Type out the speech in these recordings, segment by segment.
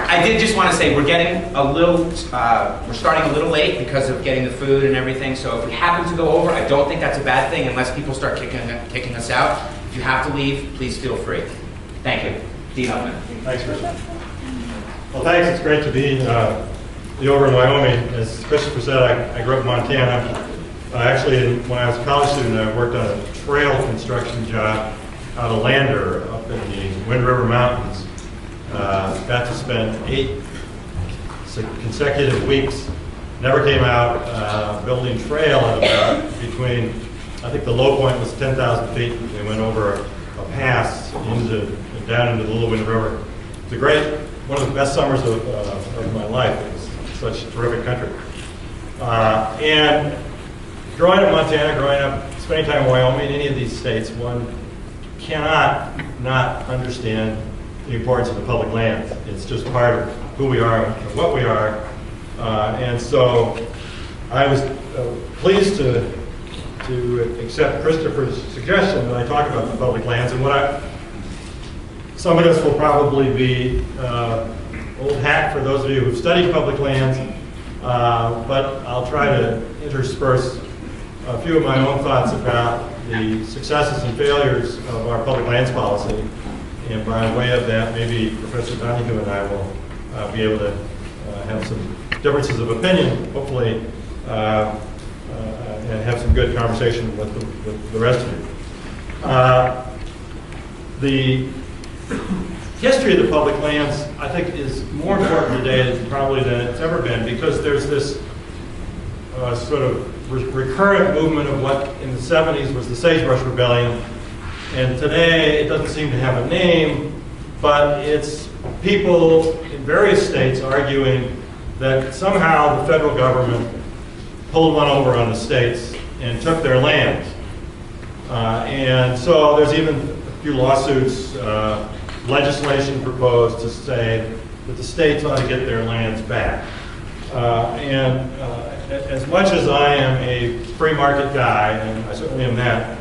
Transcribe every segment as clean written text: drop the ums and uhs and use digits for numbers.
I did just want to say we're getting a little, we're starting a little late because of getting the food and everything. So if we happen to go over, I don't think that's a bad thing unless people start kicking us out. If you have to leave, please feel free. Thank you. Dean Huffman. Thanks, Christopher. Well, thanks. It's great to be over in Wyoming. As Christopher said, I grew up in Montana. Actually, when I was a college student, I worked on a trail construction job out of Lander up in the Wind River Mountains. Got to spend 8 consecutive weeks, never came out, building trail at about between, I think the low point was 10,000 feet. We went over a pass down into the Little Wind River. It's a great, one of the best summers of my life. It was such a terrific country. And growing up in Montana, growing up, spending time in Wyoming, any of these states, one cannot not understand the importance of the public lands. It's just part of who we are and what we are. And so I was pleased to accept Christopher's suggestion that I talk about the public lands. And some of this will probably be old hat for those of you who've studied public lands, but I'll try to intersperse a few of my own thoughts about the successes and failures of our public lands policy. And by way of that, maybe Professor Donahue and I will be able to have some differences of opinion, hopefully, and have some good conversation with the rest of you. The history of the public lands, I think, is more important today probably than it's ever been, because there's this sort of recurrent movement of what in the 70s was the Sagebrush Rebellion. And today, it doesn't seem to have a name, but it's people in various states arguing that somehow the federal government pulled one over on the states and took their lands. And so there's even a few lawsuits, legislation proposed to say that the states ought to get their lands back. And as much as I am a free market guy, and I certainly am that,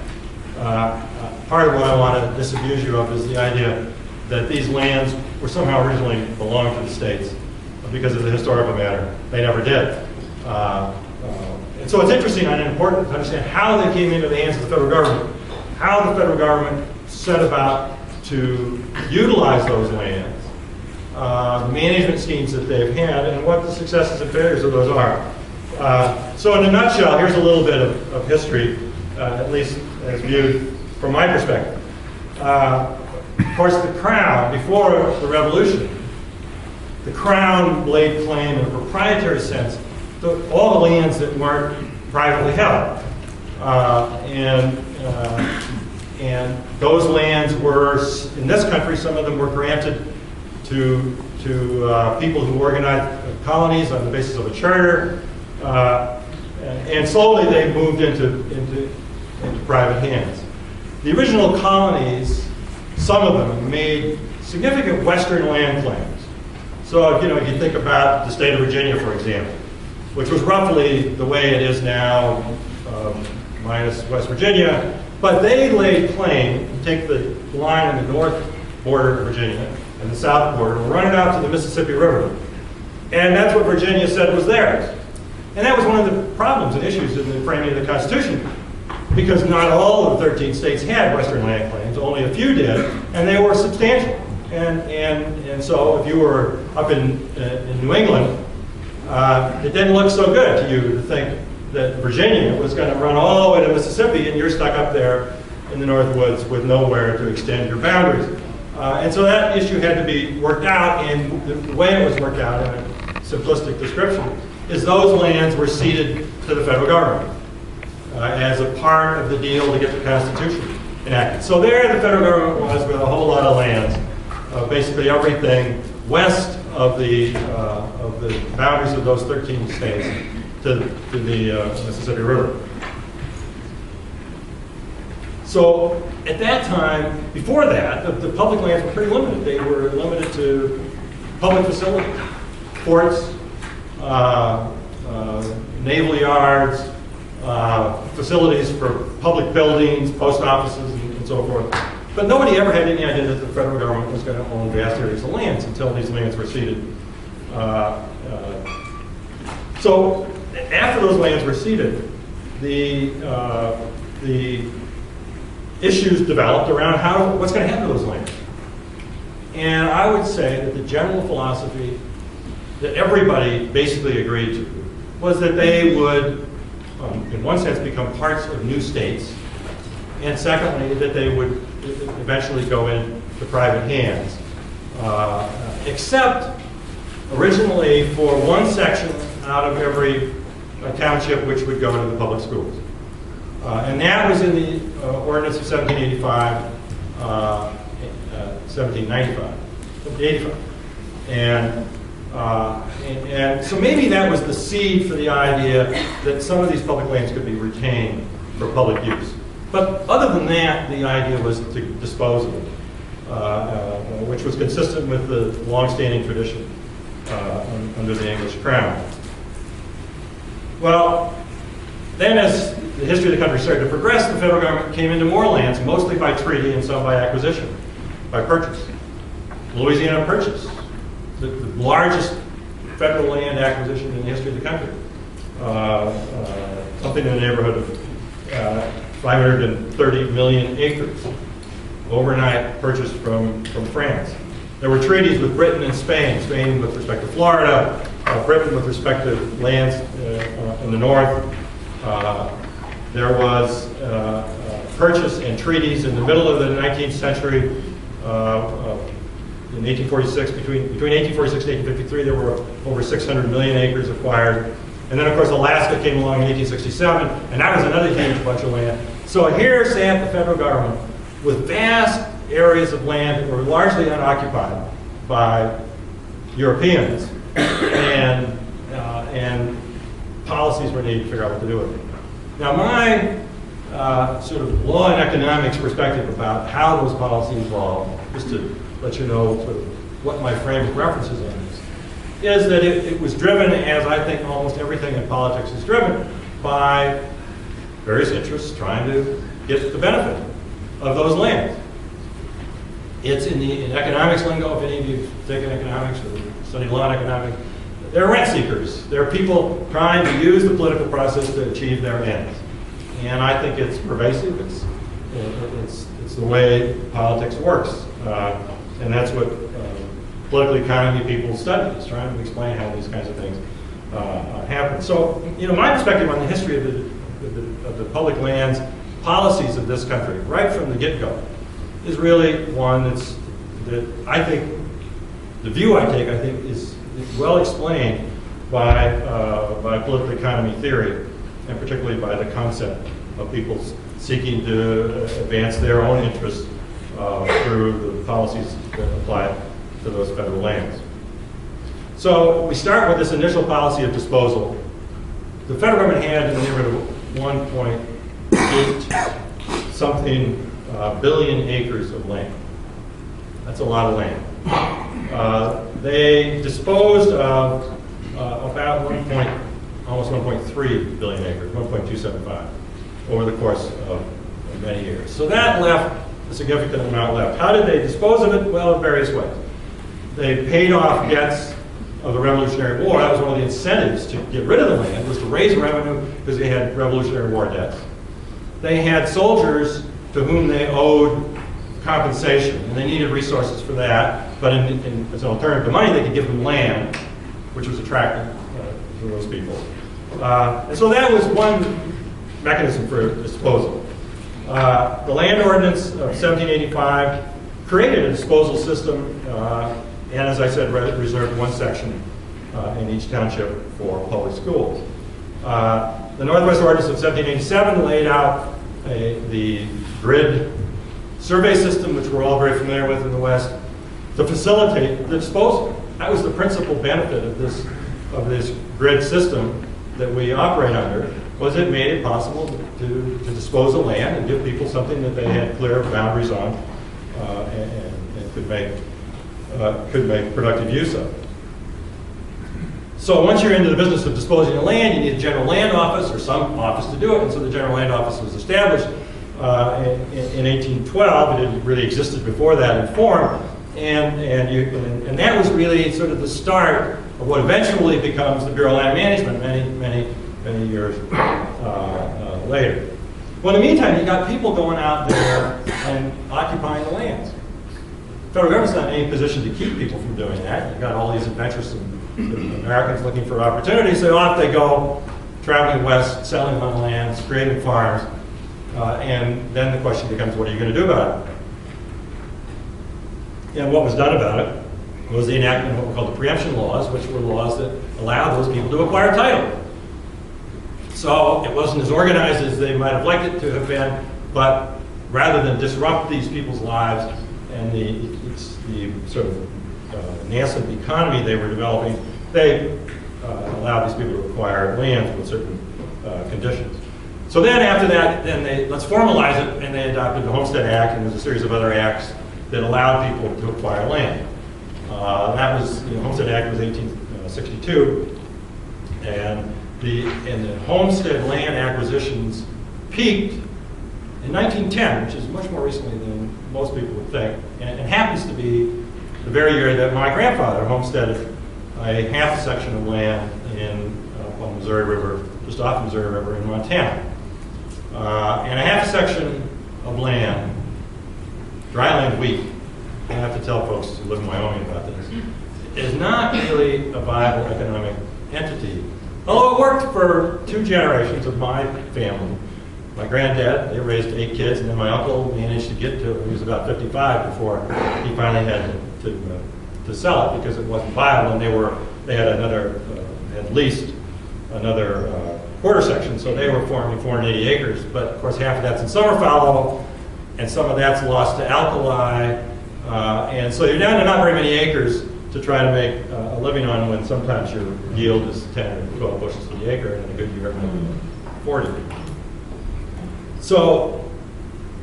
part of what I want to disabuse you of is the idea that these lands were somehow originally belonged to the states because of the historical matter. They never did. And so it's interesting and important to understand how they came into the hands of the federal government, how the federal government set about to utilize those lands, the management schemes that they've had, and what the successes and failures of those are. So in a nutshell, here's a little bit of history, at least as viewed from my perspective. Of course, the Crown, before the Revolution, the Crown laid claim in a proprietary sense to all the lands that weren't privately held. And those lands were, in this country, some of them were granted to people who organized colonies on the basis of a charter. And slowly they moved into private hands. The original colonies, some of them, made significant western land claims. So, if you think about the state of Virginia, for example, which was roughly the way it is now, minus West Virginia, but they laid claim, take the line on the north border of Virginia and the south border, run it out to the Mississippi River. And that's what Virginia said was theirs. And that was one of the problems and issues in the framing of the Constitution, because not all of the 13 states had western land claims, only a few did, and they were substantial. And so if you were up in New England, it didn't look so good to you to think that Virginia was going to run all the way to Mississippi and you're stuck up there in the North Woods with nowhere to extend your boundaries. And so that issue had to be worked out, and the way it was worked out in a simplistic description is those lands were ceded to the federal government as a part of the deal to get the Constitution enacted. So there the federal government was with a whole lot of lands, basically everything west of the boundaries of those 13 states to the Mississippi River. So at that time, before that, the public lands were pretty limited. They were limited to public facilities, ports, naval yards, facilities for public buildings, post offices, and so forth. But nobody ever had any idea that the federal government was going to own vast areas of lands until these lands were ceded. So after those lands were ceded, the issues developed around what's going to happen to those lands. And I would say that the general philosophy that everybody basically agreed to was that they would, in one sense, become parts of new states, and secondly, that they would eventually go into private hands, except originally for one section out of every township which would go to the public schools. And that was in the ordinance of 1785, 1785. And so maybe that was the seed for the idea that some of these public lands could be retained for public use. But other than that, the idea was to dispose of it, which was consistent with the long-standing tradition under the English crown. Well, then as the history of the country started to progress, the federal government came into more lands, mostly by treaty and some by acquisition, by purchase. Louisiana Purchase, the largest federal land acquisition in the history of the country. Something in the neighborhood of 530 million acres, overnight purchased from France. There were treaties with Britain and Spain, Spain with respect to Florida, Britain with respect to lands in the north. There was purchase and treaties in the middle of the 19th century. In 1846, between 1846 and 1853, there were over 600 million acres acquired. And then, of course, Alaska came along in 1867, and that was another huge bunch of land. So here sat the federal government with vast areas of land that were largely unoccupied by Europeans, and policies were needed to figure out what to do with it. Now, my sort of law and economics perspective about how those policies evolved, just to let you know sort of what my frame of reference is on this, is that it was driven, as I think almost everything in politics is driven, by various interests trying to get the benefit of those lands. It's in economics lingo, if any of you have taken economics or studied law and economics, they're rent seekers. They're people trying to use the political process to achieve their ends. And I think it's pervasive. It's the way politics works. And that's what political economy people study, is trying to explain how these kinds of things happen. So, my perspective on the history of the public lands policies of this country, right from the get-go, is really one that I think, the view I take, I think, is well explained by political economy theory, and particularly by the concept of people seeking to advance their own interests through the policies that apply to those federal lands. So we start with this initial policy of disposal. The federal government had in the neighborhood of 1.8 something billion acres of land. That's a lot of land. They disposed of about almost 1.3 billion acres, 1.275, over the course of many years. So that left a significant amount left. How did they dispose of it? Well, in various ways. They paid off debts of the Revolutionary War. That was one of the incentives to get rid of the land, was to raise revenue because they had Revolutionary War debts. They had soldiers to whom they owed compensation, and they needed resources for that. But as an alternative to money, they could give them land, which was attractive to those people. And so that was one mechanism for disposal. The land ordinance of 1785 created a disposal system, and as I said, reserved one section in each township for public schools. The Northwest Ordinance of 1787 laid out the grid survey system, which we're all very familiar with in the West, to facilitate the disposal. That was the principal benefit of this grid system that we operate under, was it made it possible to dispose of land and give people something that they had clear boundaries on and could make productive use of. So once you're into the business of disposing of land, you need a general land office or some office to do it, and so the general land office was established in 1812. It had really existed before that in form, And that was really sort of the start of what eventually becomes the Bureau of Land Management many years later. Well, in the meantime, you got people going out there and occupying the lands. The federal government's not in any position to keep people from doing that. You got all these adventuresome Americans looking for opportunities, so off they go, traveling west, selling on lands, creating farms, and then the question becomes, what are you going to do about it? And what was done about it was the enactment of what were called the preemption laws, which were laws that allowed those people to acquire title. So it wasn't as organized as they might have liked it to have been, but rather than disrupt these people's lives and the sort of nascent economy they were developing, they allowed these people to acquire lands with certain conditions. So then after that, let's formalize it, and they adopted the Homestead Act, and there's a series of other acts that allowed people to acquire land. That was, the Homestead Act was 1862, and the homestead land acquisitions peaked in 1910, which is much more recently than most people would think, and it happens to be the very year that my grandfather homesteaded a half section of land on the Missouri River, just off the Missouri River in Montana. And a half section of land, dry land wheat, I have to tell folks who live in Wyoming about this, is not really a viable economic entity. Although it worked for 2 generations of my family. My granddad, they raised 8 kids, and then my uncle managed to get to, he was about 55 before he finally had to sell it because it wasn't viable, and they had another, at least another quarter section, so they were forming 480 acres, but of course half of that's in summer fallow, and some of that's lost to alkali, and so you're down to not very many acres to try to make a living on when sometimes your yield is 10 or 12 bushels to the acre, and in a good year it might be 40. So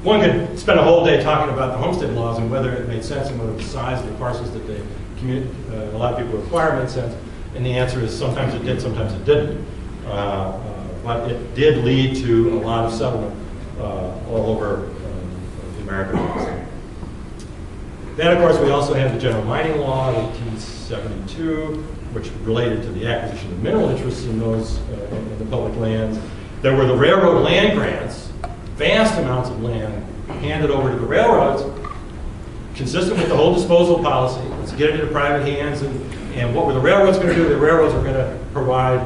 one could spend a whole day talking about the homestead laws and whether it made sense and whether the size of the parcels that they a lot of people acquire made sense, and the answer is sometimes it did, sometimes it didn't. But it did lead to a lot of settlement all over the American West. Then, of course, we also had the General Mining Law of 1872, which related to the acquisition of mineral interests in those in the public lands. There were the railroad land grants, vast amounts of land handed over to the railroads, consistent with the whole disposal policy. Let's get it into private hands, and what were the railroads going to do? The railroads were going to provide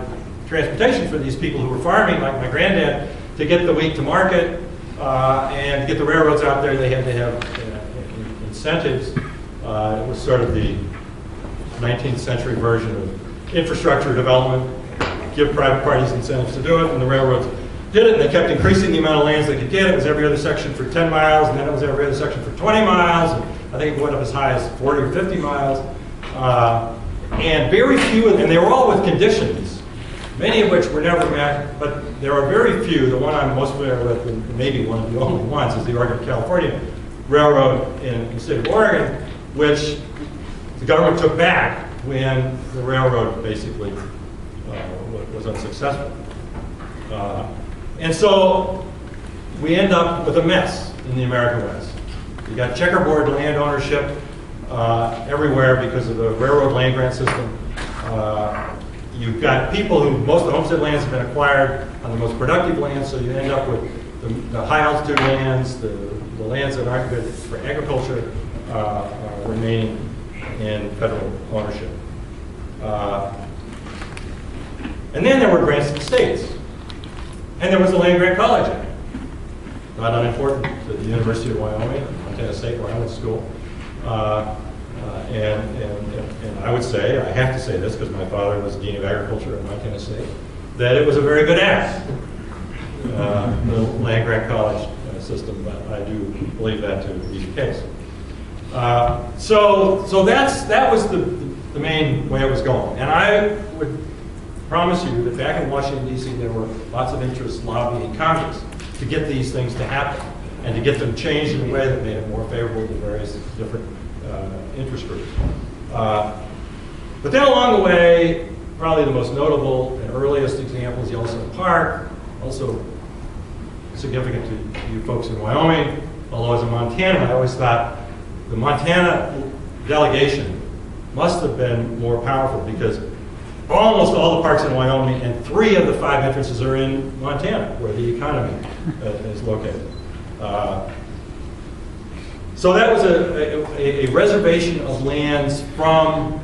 transportation for these people who were farming, like my granddad, to get the wheat to market, and to get the railroads out there, they had to have incentives. It was sort of the 19th century version of infrastructure development, give private parties incentives to do it, and the railroads did it, and they kept increasing the amount of lands they could get. It was every other section for 10 miles, and then it was every other section for 20 miles, and I think it went up as high as 40 or 50 miles. And very few, and they were all with conditions, many of which were never met, but there are very few. The one I'm most familiar with, and maybe one of the only ones, is the Oregon-California Railroad in the state of Oregon, which the government took back when the railroad basically was unsuccessful. And so we end up with a mess in the American West. You got checkerboard land ownership everywhere because of the railroad land grant system. You've got people who, most of the homestead lands have been acquired on the most productive lands, so you end up with the high altitude lands, the lands that aren't good for agriculture remaining in federal ownership. And then there were grants to the states. And there was the Land Grant College Act, not unimportant to the University of Wyoming, Montana State, where I went to school. And I would say, I have to say this because my father was Dean of Agriculture at Montana State, that it was a very good act, the Land Grant College system, but I do believe that to be the case. So that was the main way it was going. And I would promise you that back in Washington, D.C., there were lots of interests lobbying Congress to get these things to happen and to get them changed in a way that made it more favorable to various different interest groups. But then along the way, probably the most notable and earliest example is Yellowstone Park, also significant to you folks in Wyoming, although as a Montanan, I always thought the Montana delegation must have been more powerful because almost all the parks in Wyoming and 3 of the 5 entrances are in Montana, where the economy is located. So that was a reservation of lands from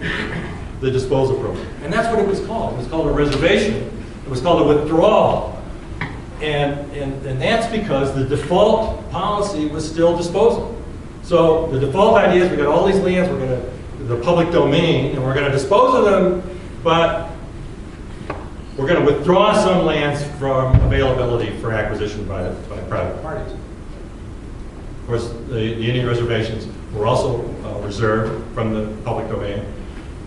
the disposal program. And that's what it was called. It was called a reservation. It was called a withdrawal. And that's because the default policy was still disposal. So the default idea is we got all these lands, we're going to, the public domain, and we're going to dispose of them, but we're going to withdraw some lands from availability for acquisition by private parties. Of course, the Indian reservations were also reserved from the public domain.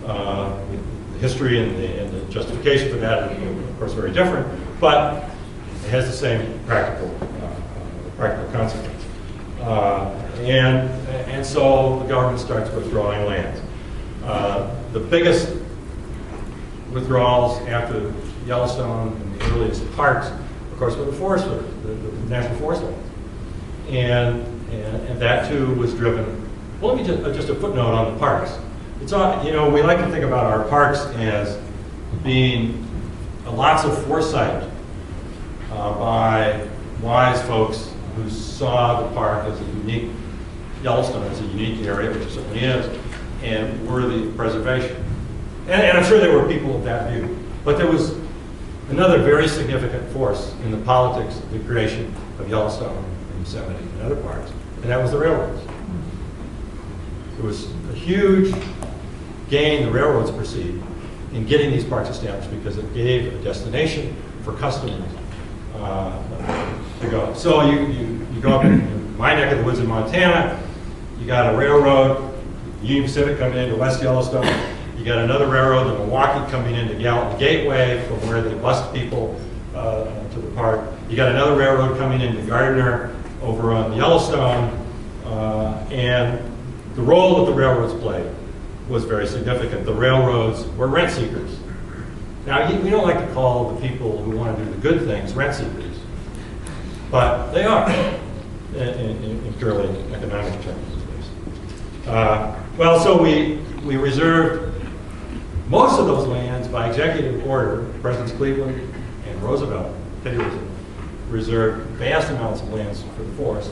The history and the justification for that are, of course, very different, but it has the same practical consequence. And so the government starts withdrawing lands. The biggest withdrawals after Yellowstone and the earliest parks, of course, were the forest service, the national forest lands. And that too was driven. Well, let me just a footnote on the parks. It's all, you know, we like to think about our parks as being lots of foresight by wise folks who saw the park as a unique, Yellowstone as a unique area, which it certainly is, and worthy of preservation. And I'm sure there were people of that view. But there was another very significant force in the politics of the creation of Yellowstone and Yosemite and other parks, and that was the railroads. There was a huge gain the railroads perceived in getting these parks established because it gave a destination for customers to go. So you go up in my neck of the woods in Montana, you got a railroad, Union Pacific coming into West Yellowstone, you got another railroad, the Milwaukee, coming into Gallatin Gateway from where they bust people to the park. You got another railroad coming into Gardner over on Yellowstone, and the role that the railroads played was very significant. The railroads were rent seekers. Now, we don't like to call the people who want to do the good things rent seekers, but they are in purely economic terms. Well, so we reserved most of those lands by executive order. Presidents Cleveland and Roosevelt, Teddy Roosevelt, reserved vast amounts of lands for the forest,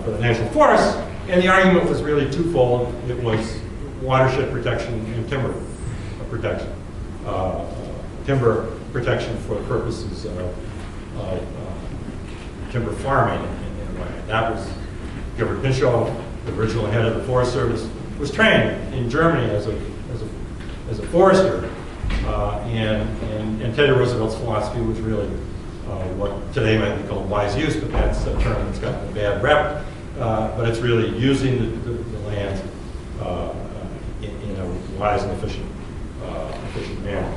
for the national forests, and the argument was really twofold. It was watershed protection and timber protection. Timber protection for purposes of timber farming in a way. That was Gilbert Pinchot, the original head of the Forest Service, was trained in Germany as a forester, and Teddy Roosevelt's philosophy was really what today might be called wise use, but that's a term that's gotten a bad rep. But it's really using the land in a wise and efficient manner.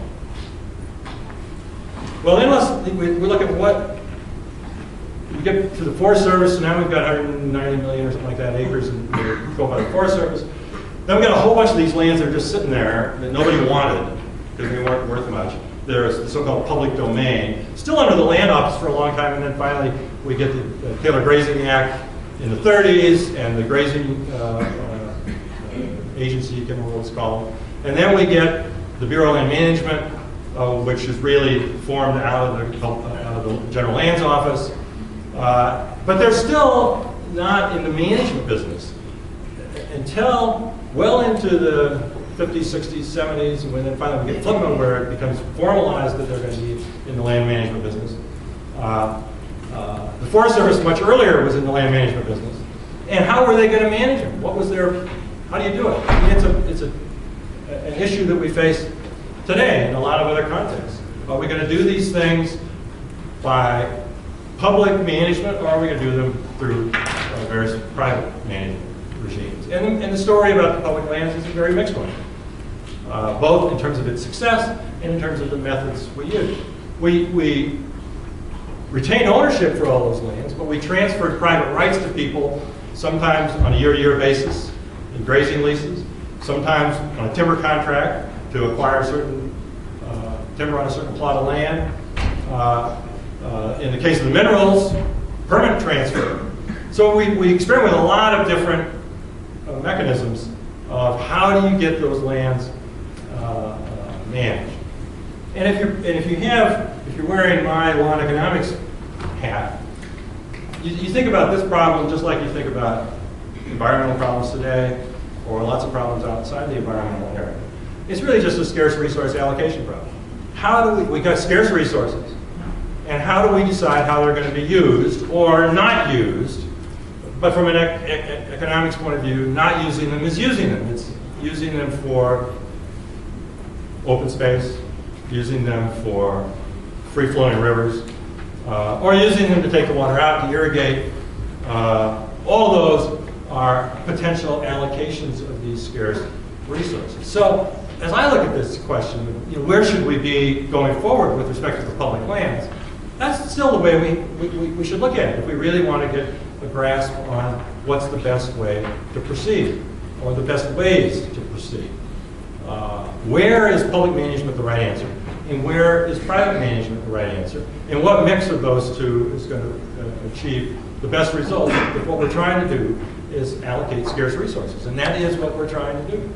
Well, then we look at what we get to the Forest Service. So now we've got 190 million or something like that acres go by the Forest Service. Then we got a whole bunch of these lands that are just sitting there that nobody wanted because they weren't worth much. There's the so-called public domain, still under the land office for a long time, and then finally we get the Taylor Grazing Act in the 30s, and the grazing agency, you can remember what it's called. And then we get the Bureau of Land Management, which is really formed out of the General Lands Office. But they're still not in the management business until well into the 50s, 60s, 70s, and then finally we get Flipman, where it becomes formalized that they're going to be in the land management business. The Forest Service much earlier was in the land management business. And how were they going to manage them? What was their, how do you do it? I mean, it's an issue that we face today in a lot of other contexts. Are we going to do these things by public management, or are we going to do them through various private management regimes? And the story about the public lands is a very mixed one, both in terms of its success and in terms of the methods we use. We retained ownership for all those lands, but we transferred private rights to people, sometimes on a year-to-year basis in grazing leases, sometimes on a timber contract to acquire certain timber on a certain plot of land. In the case of the minerals, permanent transfer. So we experiment with a lot of different mechanisms of how do you get those lands managed. And if you're wearing my lawn economics hat, you think about this problem just like you think about environmental problems today, or lots of problems outside the environmental area. It's really just a scarce resource allocation problem. How do we got scarce resources, and how do we decide how they're going to be used or not used? But from an economics point of view, not using them is using them. It's using them for open space, using them for free-flowing rivers, or using them to take the water out, to irrigate. All those are potential allocations of these scarce resources. So, as I look at this question, where should we be going forward with respect to the public lands? That's still the way we should look at it if we really want to get a grasp on what's the best way to proceed, or the best ways to proceed. Where is public management the right answer? And where is private management the right answer? And what mix of those two is going to achieve the best results if what we're trying to do is allocate scarce resources? And that is what we're trying to do.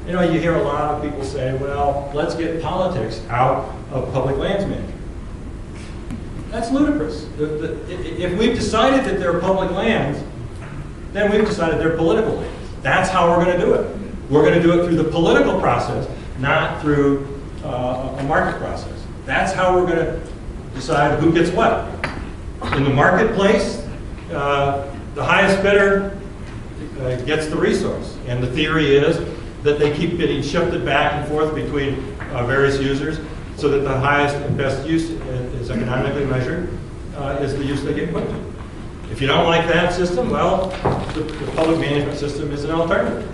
You hear a lot of people say, well, let's get politics out of public lands management. That's ludicrous. If we've decided that they're public lands, then we've decided they're political lands. That's how we're going to do it. We're going to do it through the political process, not through a market process. That's how we're going to decide who gets what. In the marketplace, the highest bidder gets the resource. And the theory is that they keep getting shifted back and forth between various users so that the highest and best use is economically measured, is the use they get put to. If you don't like that system, well, the public management system is an alternative.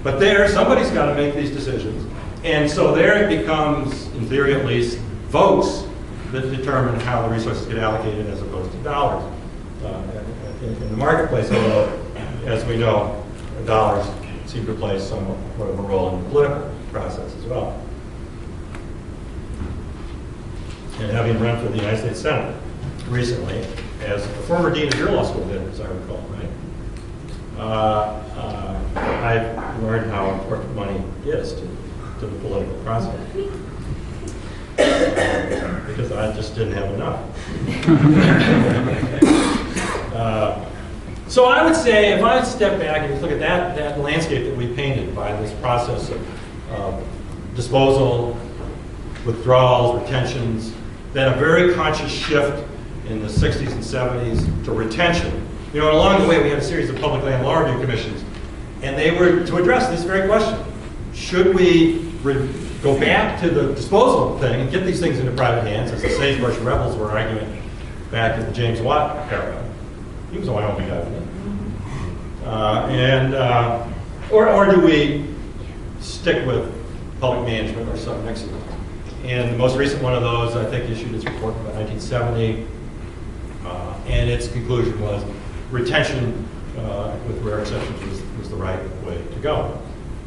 But there, somebody's got to make these decisions. And so there it becomes, in theory at least, votes that determine how the resources get allocated as opposed to dollars. In the marketplace, although, as we know, dollars seem to play somewhat of a role in the political process as well. And having run for the United States Senate recently, as a former dean of your law school did, as I recall, right? I've learned how important money is to the political process. Because I just didn't have enough. So I would say, if I step back and look at that landscape that we painted by this process of disposal, withdrawals, retentions, then a very conscious shift in the 60s and 70s to retention. Along the way we had a series of public land law review commissions, and they were to address this very question. Should we go back to the disposal thing and get these things into private hands, as the Sagebrush rebels were arguing back in the James Watt era? He was a Wyoming guy, wasn't he? Or do we stick with public management or some mix of them? And the most recent one of those, I think, issued its report in 1970, and its conclusion was retention, with rare exceptions, was the right way to go.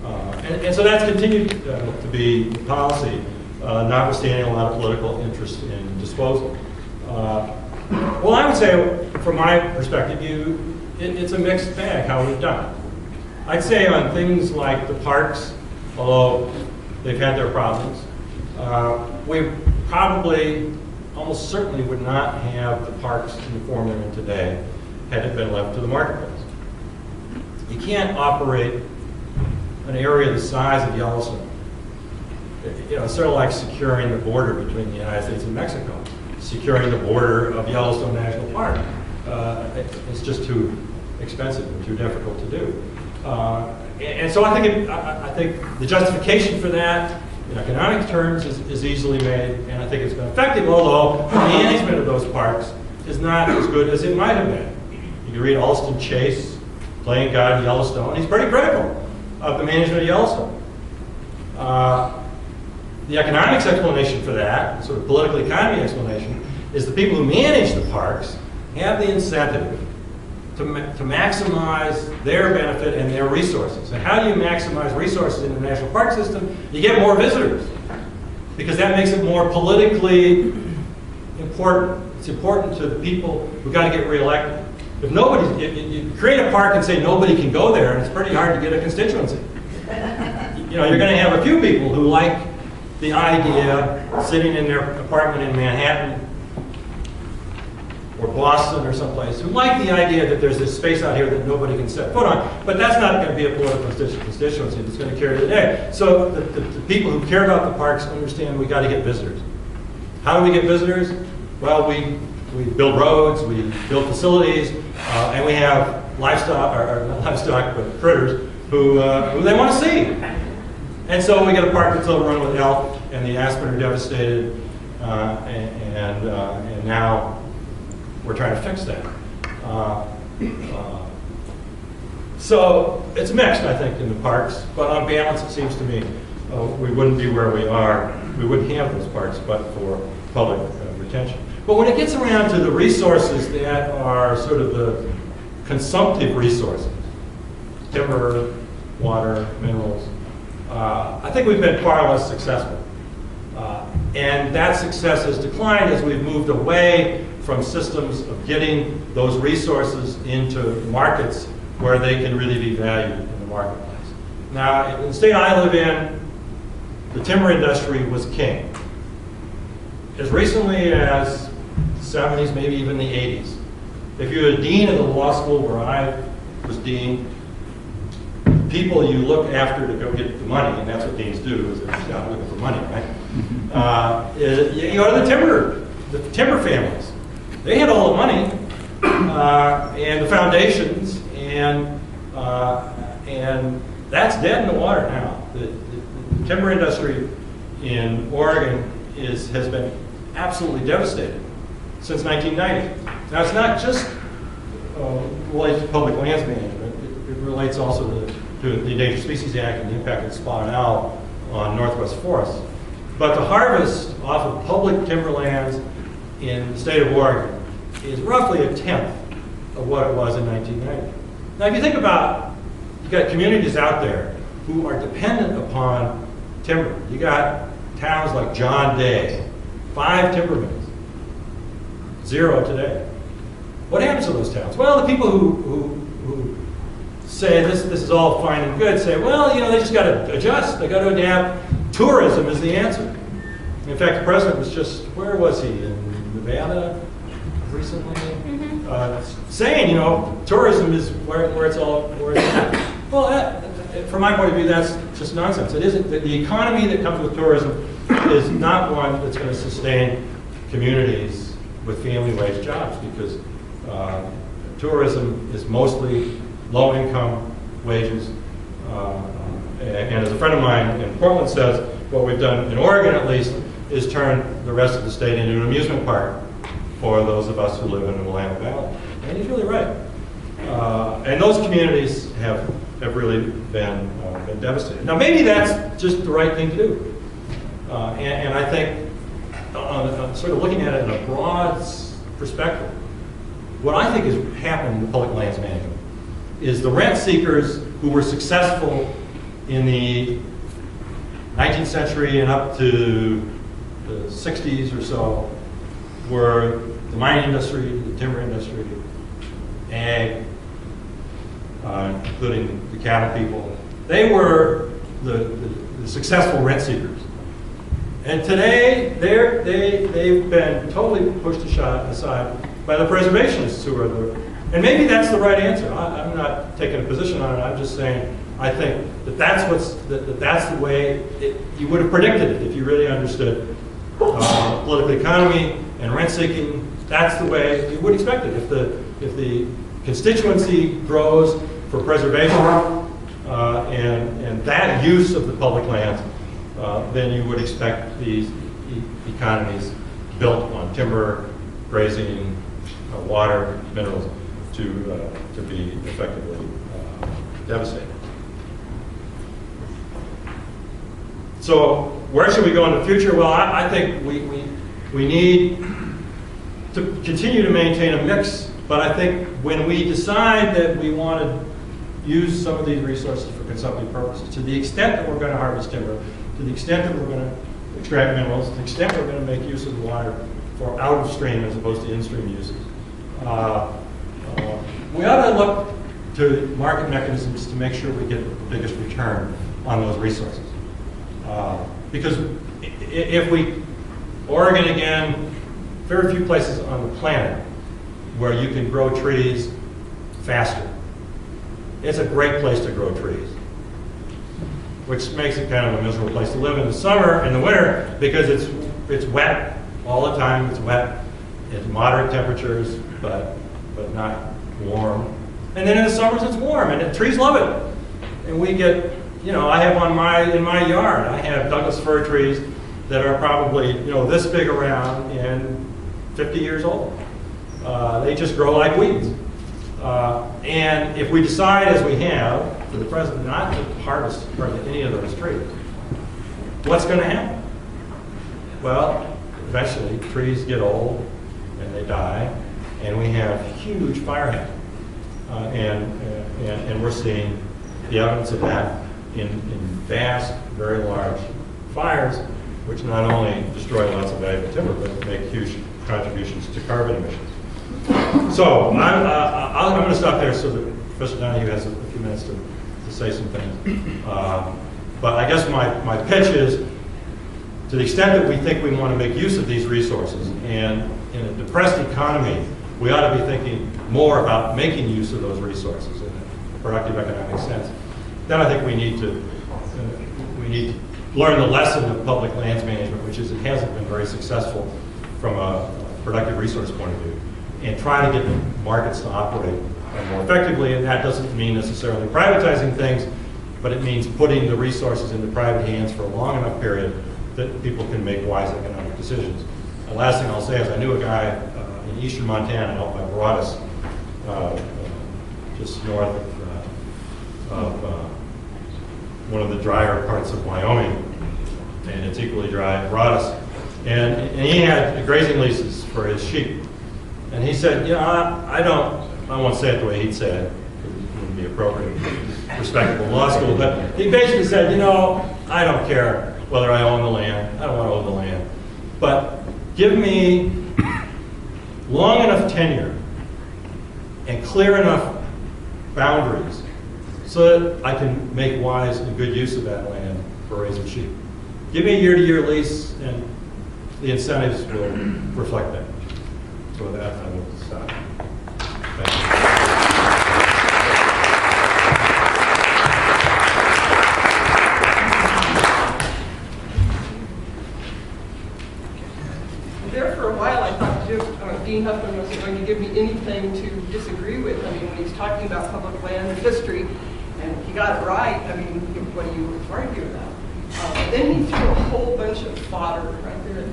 And so that's continued to be policy, notwithstanding a lot of political interest in disposal. Well, I would say, from my perspective, it's a mixed bag how we've done it. I'd say on things like the parks, although they've had their problems, we probably, almost certainly would not have the parks in the form they're in today had it been left to the marketplace. You can't operate an area the size of Yellowstone. It's sort of like securing the border between the United States and Mexico, securing the border of Yellowstone National Park. It's just too expensive and too difficult to do. And so I think the justification for that in economic terms is easily made, and I think it's been effective, although the management of those parks is not as good as it might have been. You can read Alston Chase, Playing God in Yellowstone. He's pretty critical of the management of Yellowstone. The economics explanation for that, sort of political economy explanation, is the people who manage the parks have the incentive to maximize their benefit and their resources. And how do you maximize resources in the national park system? You get more visitors, because that makes it more politically important. It's important to the people who got to get reelected. If you create a park and say nobody can go there, and it's pretty hard to get a constituency. you know, you're going to have a few people who like the idea, sitting in their apartment in Manhattan or Boston or someplace, who like the idea that there's this space out here that nobody can set foot on. But that's not going to be a political constituency that's going to carry the day. So the people who care about the parks understand we got to get visitors. How do we get visitors? Well, we build roads, we build facilities, and we have livestock, or not livestock, but critters who they want to see. And so we get a park that's overrun with elk, and the aspen are devastated, and now we're trying to fix that. So it's mixed, I think, in the parks, but on balance, it seems to me we wouldn't be where we are. We wouldn't have those parks but for public retention. But when it gets around to the resources that are sort of the consumptive resources, timber, water, minerals, I think we've been far less successful. And that success has declined as we've moved away from systems of getting those resources into markets where they can really be valued in the marketplace. Now, in the state I live in, the timber industry was king. As recently as the 70s, maybe even the 80s. If you're a dean of the law school where I was dean, people you look after to go get the money, and that's what deans do, is they're out looking for money, right? You go to the timber families. They had all the money, and the foundations, and that's dead in the water now. The timber industry in Oregon has been absolutely devastated since 1990. Now, it's not just related to public lands management. It relates also to the Endangered Species Act and the impact of the spotted owl on northwest forests. But the harvest off of public timberlands in the state of Oregon is roughly a tenth of what it was in 1990. Now, if you think about, you've got communities out there who are dependent upon timber. You got towns like John Day, 5 timber mills, 0 today. What happens to those towns? Well, the people who say this is all fine and good say, well, you know, they just got to adjust. They got to adapt. Tourism is the answer. In fact, the president was just, where was he? In Nevada recently? Saying, you know, tourism is where it's at. Well, from my point of view, that's just nonsense. It isn't. The economy that comes with tourism is not one that's going to sustain communities with family wage jobs, because tourism is mostly low-income wages. And as a friend of mine in Portland says, what we've done in Oregon, at least, is turn the rest of the state into an amusement park for those of us who live in the Willamette Valley. And he's really right. And those communities have really been devastated. Now, maybe that's just the right thing to do. And I think, sort of looking at it in a broad perspective, what I think has happened in the public lands management is the rent seekers who were successful in the 19th century and up to the 60s or so were the mining industry, the timber industry, ag, including the cattle people. They were the successful rent seekers. And today, they've been totally pushed aside by the preservationists who are the, and maybe that's the right answer. I'm not taking a position on it. I'm just saying I think that's the way you would have predicted it if you really understood political economy and rent seeking. That's the way you would expect it. If the constituency grows for preservation and that use of the public lands, then you would expect these economies built on timber, grazing, water, minerals to be effectively devastated. So where should we go in the future? Well, I think we need to continue to maintain a mix, but I think when we decide that we want to use some of these resources for consumptive purposes, to the extent that we're going to harvest timber, to the extent that we're going to extract minerals, to the extent we're going to make use of the water for out of stream as opposed to in-stream uses, we ought to look to market mechanisms to make sure we get the biggest return on those resources. Because if we, Oregon again, very few places on the planet where you can grow trees faster. It's a great place to grow trees, which makes it kind of a miserable place to live in the summer, in the winter, because it's wet all the time. It's wet. It's moderate temperatures, but not warm. And then in the summers it's warm, and the trees love it. And we get, I have in my yard, I have Douglas fir trees that are probably this big around and 50 years old. They just grow like weeds. And if we decide, as we have for the present, not to harvest hardly any of those trees, what's going to happen? Well, eventually trees get old and they die, and we have huge fire hazard. And we're seeing the evidence of that in vast, very large fires, which not only destroy lots of valuable timber, but make huge contributions to carbon emissions. So I'm going to stop there so that Professor Donahue has a few minutes to say some things. But I guess my pitch is, to the extent that we think we want to make use of these resources, and in a depressed economy, we ought to be thinking more about making use of those resources in a productive economic sense. Then I think we need to learn the lesson of public lands management, which is it hasn't been very successful from a productive resource point of view, and try to get the markets to operate more effectively. And that doesn't mean necessarily privatizing things, but it means putting the resources into private hands for a long enough period that people can make wise economic decisions. The last thing I'll say is I knew a guy in eastern Montana, out by Broadus, just north of one of the drier parts of Wyoming, and it's equally dry at Broadus. And he had grazing leases for his sheep. And he said, I won't say it the way he'd say it, because it wouldn't be appropriate for respectable law school, but he basically said, I don't care whether I own the land, I don't want to own the land, but give me long enough tenure and clear enough boundaries so that I can make wise and good use of that land for raising sheep. Give me a year-to-year lease, and the incentives will reflect that. So with that, I will stop. Thank you. There for a while, I thought Dean Huffman wasn't going to give me anything to disagree with. I mean, when he's talking about public land history, and he got it right, I mean, what do you argue about? Then he threw a whole bunch of fodder right there.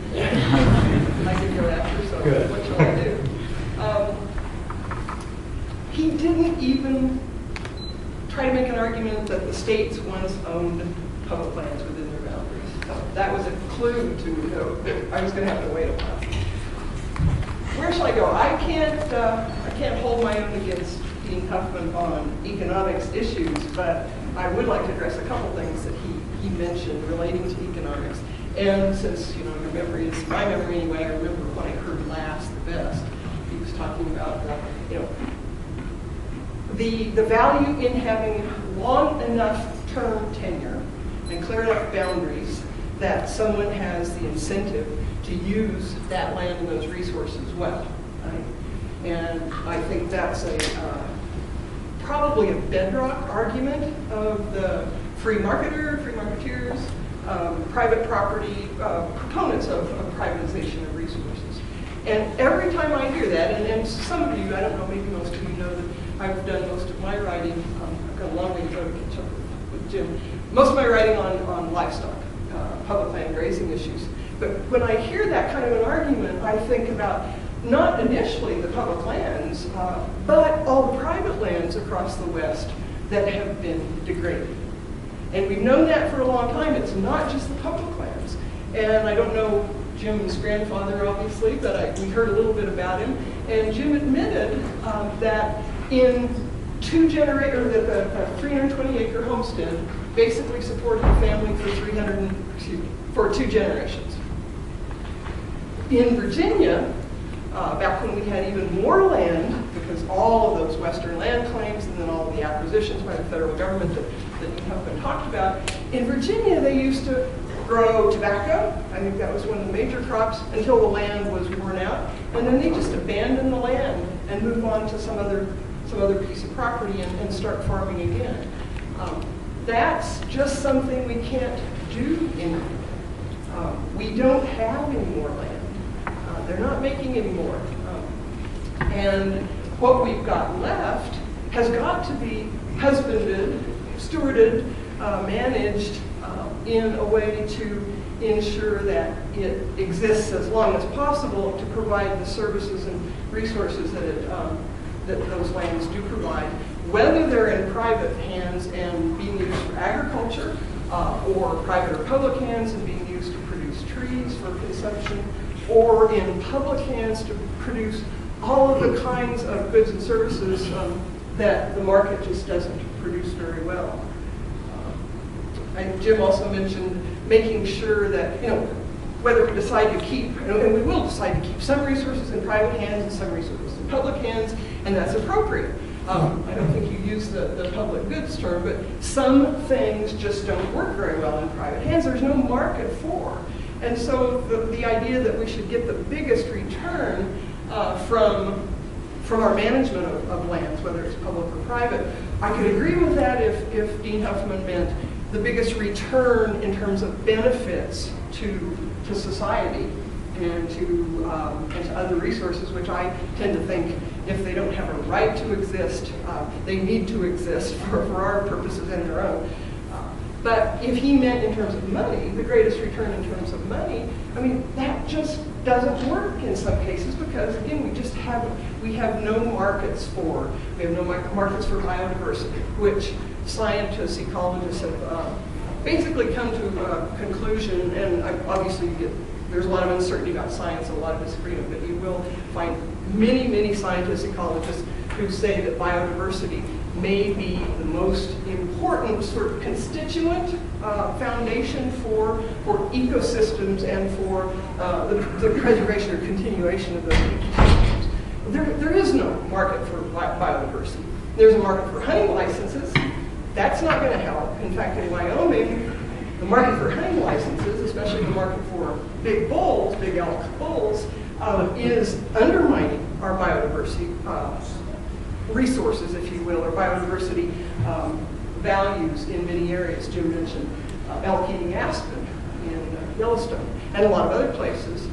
I could go after, so good. What shall I do? He didn't even try to make an argument that the states once owned public lands within their boundaries. So that was a clue to know that I was going to have to wait a while. Where shall I go? I can't hold my own against Dean Huffman on economics issues, but I would like to address a couple things that he mentioned relating to economics. And since your memory is my memory anyway, I remember what I heard last the best. He was talking about the value in having long enough term tenure and clear enough boundaries that someone has the incentive to use that land and those resources well. Right? And I think that's probably a bedrock argument of the free marketeers, private property, proponents of privatization of resources. And every time I hear that, and some of you, I don't know, maybe most of you know that I've done most of my writing, I've got a long way to go to catch up with Jim, most of my writing on livestock, public land grazing issues. But when I hear that kind of an argument, I think about not initially the public lands, but all the private lands across the West that have been degraded. And we've known that for a long time. It's not just the public lands. And I don't know Jim's grandfather, obviously, but we heard a little bit about him. And Jim admitted that in the 320-acre homestead basically supported the family for 2 generations. In Virginia, back when we had even more land, because all of those Western land claims and then all of the acquisitions by the federal government that Dean Huffman talked about, In Virginia, they used to grow tobacco. I think that was one of the major crops until the land was worn out. And then they just abandon the land and move on to some other piece of property and start farming again. That's just something we can't do anymore. We don't have any more land. They're not making any more. And what we've got left has got to be husbanded, stewarded, managed in a way to ensure that it exists as long as possible to provide the services and resources that those lands do provide, whether they're in private hands and being used for agriculture, or private or public hands and being used to produce trees for consumption, or in public hands to produce all of the kinds of goods and services that the market just doesn't produce very well. And Jim also mentioned making sure that, whether we decide to keep, and we will decide to keep some resources in private hands and some resources in public hands, and that's appropriate. I don't think you use the public goods term, but some things just don't work very well in private hands. There's no market for. And so the idea that we should get the biggest return from our management of lands, whether it's public or private, I could agree with that if Dean Huffman meant the biggest return in terms of benefits to society and to other resources, which I tend to think if they don't have a right to exist, they need to exist for our purposes and their own. But if he meant in terms of money, the greatest return in terms of money, I mean, that just doesn't work in some cases because, again, we have no markets for biodiversity, which scientists, ecologists have basically come to a conclusion, and obviously there's a lot of uncertainty about science and a lot of disagreement, but you will find many, many scientists, ecologists who say that biodiversity may be the most important sort of constituent foundation for ecosystems and for the preservation or continuation of those ecosystems. There is no market for biodiversity. There's a market for hunting licenses. That's not going to help. In fact, in Wyoming, the market for hunting licenses, especially the market for big bulls, big elk bulls, is undermining our biodiversity resources, if you will, or biodiversity values in many areas. Jim mentioned elk eating aspen in Yellowstone and a lot of other places.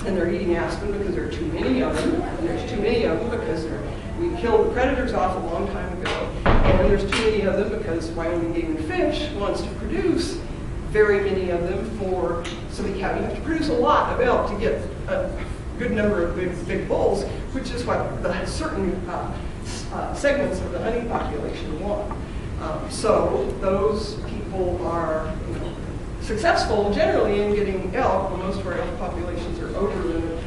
And they're eating aspen because there are too many of them, and there's too many of them because we killed the predators off a long time ago, and there's too many of them because Wyoming Game and Fish wants to produce very many of them so that you have to produce a lot of elk to get a good number of big bulls, which is what the certain segments of the hunting population want. So those people are successful generally in getting elk. Well, most of our elk populations are over limit,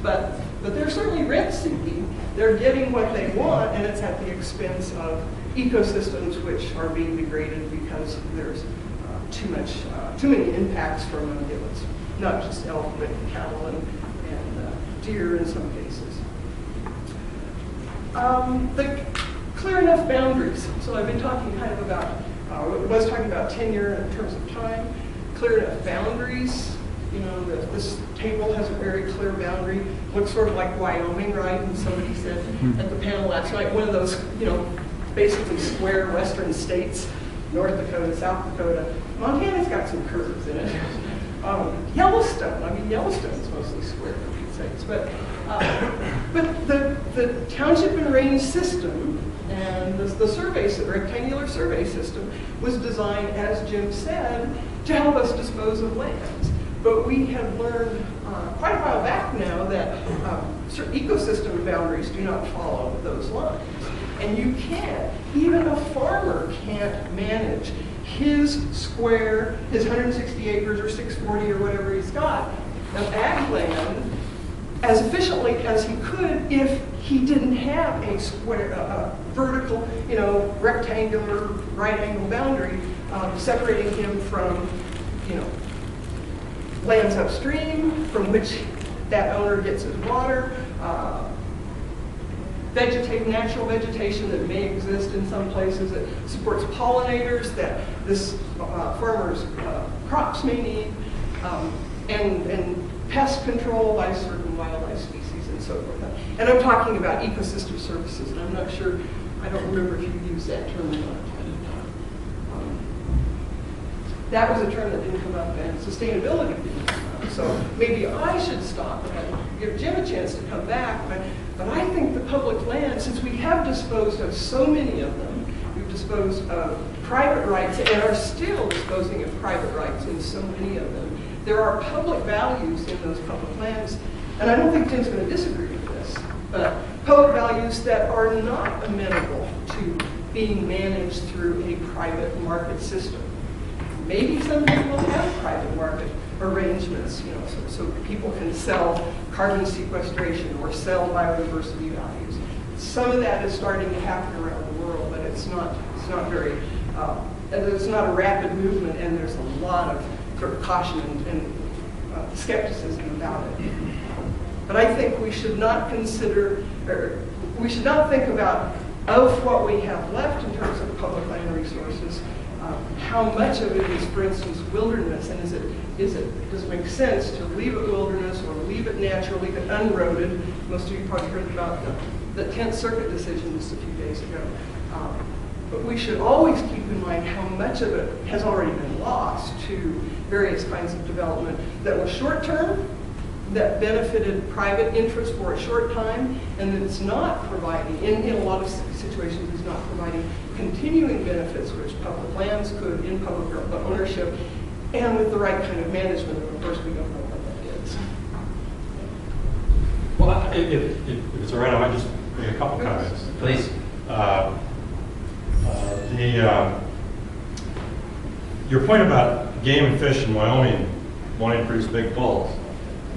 but they're certainly rent-seeking. They're getting what they want, and it's at the expense of ecosystems which are being degraded because there's too many impacts from them. It's not just elk, but cattle and deer in some cases. The clear enough boundaries. So I've been talking kind of about, was talking about tenure in terms of time, clear enough boundaries. This table has a very clear boundary. Looks sort of like Wyoming, right? And somebody said at the panel last night, one of those, basically square western states, North Dakota, South Dakota. Montana's got some curves in it. Yellowstone's mostly square states, but the township and range system and the rectangular survey system was designed, as Jim said, to help us dispose of lands. But we have learned quite a while back now that certain ecosystem boundaries do not follow those lines. And you can't, even a farmer can't manage his 160 acres or 640 or whatever he's got of ag land as efficiently as he could if he didn't have a vertical, rectangular right angle boundary separating him from, lands upstream from which that owner gets his water, natural vegetation that may exist in some places, that supports pollinators that this farmer's crops may need, and pest control by certain wildlife species and so forth. And I'm talking about ecosystem services, and I'm not sure, I don't remember if you used that term or not. That was a term that didn't come up, and sustainability didn't come up. So maybe I should stop and give Jim a chance to come back. But I think the public land, since we have disposed of so many of them, we've disposed of private rights and are still disposing of private rights in so many of them. There are public values in those public lands, and I don't think Jim's going to disagree with this, but public values that are not amenable to being managed through a private market system. Maybe someday we'll have private market arrangements, so people can sell carbon sequestration or sell biodiversity values. Some of that is starting to happen around the world, but it's not very, it's not a rapid movement, and there's a lot of sort of caution and skepticism about it. But I think we should not consider, or we should not think about, of what we have left in terms of public land resources, how much of it is, for instance, wilderness, and does it make sense to leave it wilderness or leave it natural, leave it unroaded? Most of you probably heard about the 10th Circuit decision just a few days ago. But we should always keep in mind how much of it has already been lost to various kinds of development that was short-term, that benefited private interest for a short time, and that it's not providing, in a lot of situations, it's not providing continuing benefits which public lands could in public ownership and with the right kind of management. And of course, we don't know what that is. Well, if it's all right, I might just make a couple comments. Please. Your point about game and fish in Wyoming wanting to produce big bulls,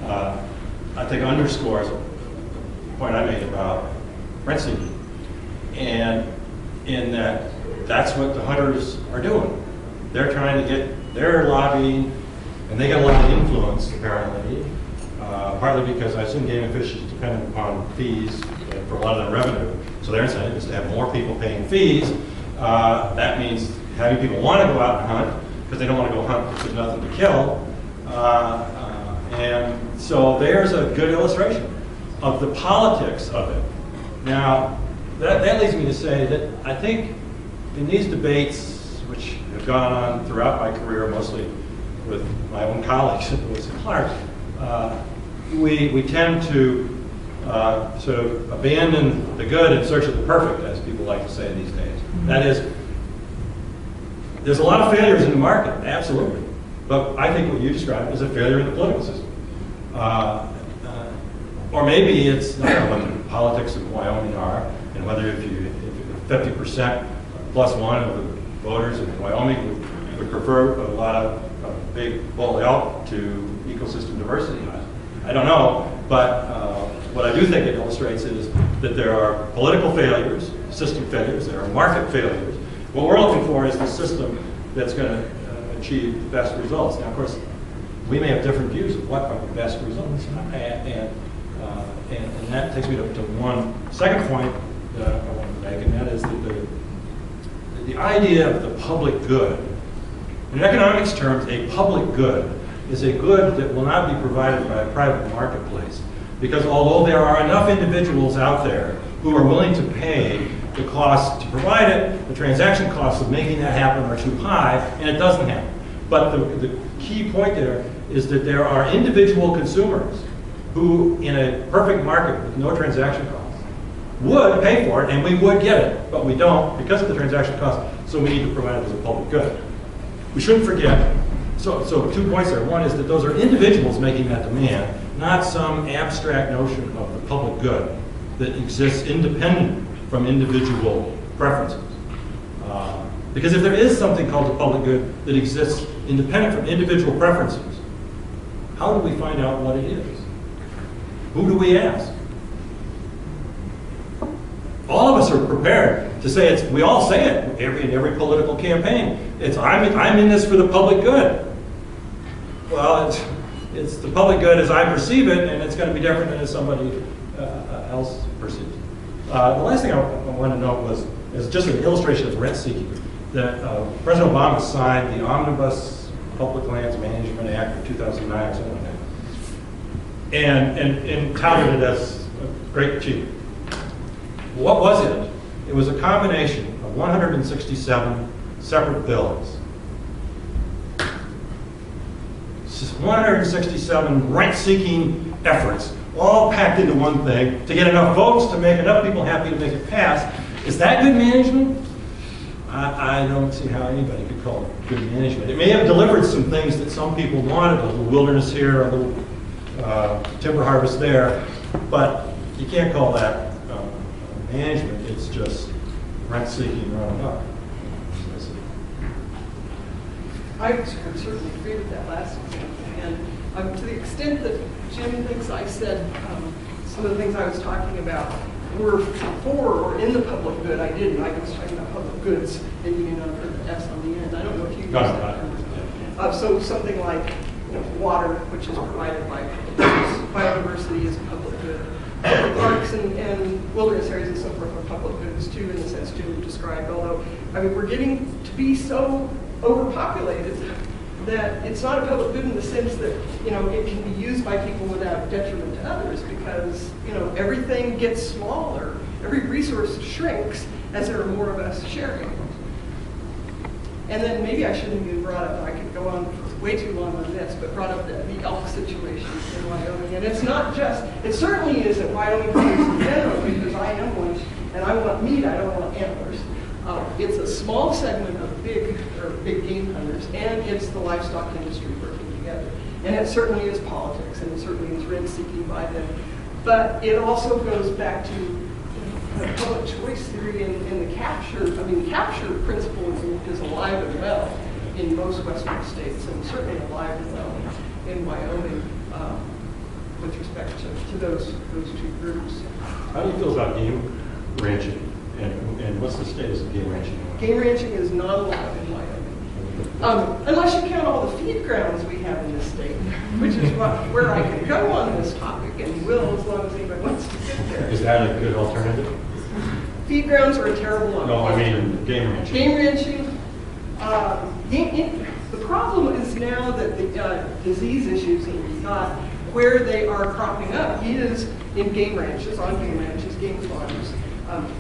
I think underscores the point I made about rent seeking. And in that, that's what the hunters are doing. They're trying to get, they're lobbying, and they get a lot of influence, apparently, partly because I assume game and fish is dependent upon fees for a lot of their revenue. So their incentive is to have more people paying fees. That means having people want to go out and hunt, because they don't want to go hunt because there's nothing to kill. And so there's a good illustration of the politics of it. Now, that leads me to say that I think in these debates, which have gone on throughout my career, mostly with my own colleagues at Lewis and Clark, we tend to sort of abandon the good in search of the perfect, as people like to say these days. That is, there's a lot of failures in the market, absolutely. But I think what you described is a failure in the political system. Or maybe it's not what the politics of Wyoming are, and whether if 50% plus one of the voters in Wyoming would prefer a lot of big bull elk to ecosystem diversity. I don't know, but what I do think it illustrates is that there are political failures, system failures, there are market failures. What we're looking for is the system that's going to achieve the best results. Now, of course, we may have different views of what are the best results, and that takes me to one second point that I want to make, and that is that the idea of the public good. In economics terms, a public good is a good that will not be provided by a private marketplace, because although there are enough individuals out there who are willing to pay the cost to provide it, the transaction costs of making that happen are too high, and it doesn't happen. But the key point there is that there are individual consumers who, in a perfect market with no transaction costs, would pay for it, and we would get it, but we don't because of the transaction costs, so we need to provide it as a public good. We shouldn't forget, so 2 points there. One is that those are individuals making that demand, not some abstract notion of the public good that exists independent from individual preferences. Because if there is something called the public good that exists independent from individual preferences, how do we find out what it is? Who do we ask? All of us are prepared to say it's, we all say it in every political campaign. It's, I'm in this for the public good. Well, it's the public good as I perceive it, and it's going to be different than as somebody else perceives it. The last thing I want to note is just an illustration of rent seeking. That President Obama signed the Omnibus Public Lands Management Act of 2009 or something like that, and touted it as a great achievement. What was it? It was a combination of 167 separate bills. 167 rent-seeking efforts, all packed into one thing to get enough votes to make enough people happy to make it pass. Is that good management? I don't see how anybody could call it good management. It may have delivered some things that some people wanted, a little wilderness here, a little timber harvest there, but you can't call that management. It's just rent-seeking run up. I would certainly agree with that last example. And to the extent that Jim thinks I said some of the things I was talking about were for or in the public good, I didn't. I was talking about public goods, and you may not have heard the S on the end. I don't know if you use that term. So something like water, which is provided by biodiversity is a public good. Parks and wilderness areas and so forth are public goods too, in the sense Jim described. Although, I mean, we're getting to be so overpopulated that it's not a public good in the sense that it can be used by people without detriment to others, because everything gets smaller, every resource shrinks as there are more of us sharing. And then maybe I shouldn't have even brought up, I could go on for way too long on this, but brought up the elk situation in Wyoming. And it's not just, it certainly isn't Wyoming hunters in general, because I am one, and I want meat, I don't want antlers. It's a small segment of big game hunters, and it's the livestock industry working together. And it certainly is politics, and it certainly is rent-seeking by them. But it also goes back to public choice theory and the capture. I mean, the capture principle is alive and well in most Western states, and certainly alive and well in Wyoming with respect to those two groups. How do you feel about game ranching? And what's the status of game ranching? Game ranching is not allowed in Wyoming. Unless you count all the feed grounds we have in this state, which is where I can go on this topic, and will as long as anybody wants to sit there. Is that a good alternative? Feed grounds are a terrible one. No, I mean game ranching. Game ranching. The problem is now that the disease issues that we've got, where they are cropping up, is in game ranches, on game ranches, game farms.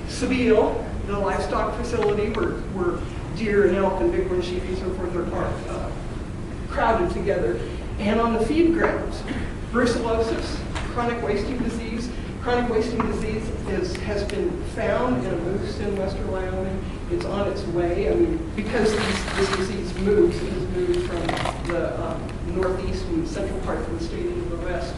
Sabile, the livestock facility where deer and elk and bighorn sheep and so forth are crowded together. And on the feed grounds, brucellosis, chronic wasting disease. Chronic wasting disease has been found in a moose in western Wyoming. It's on its way. I mean, because this disease moves, it has moved from the northeast and central part of the state into the west.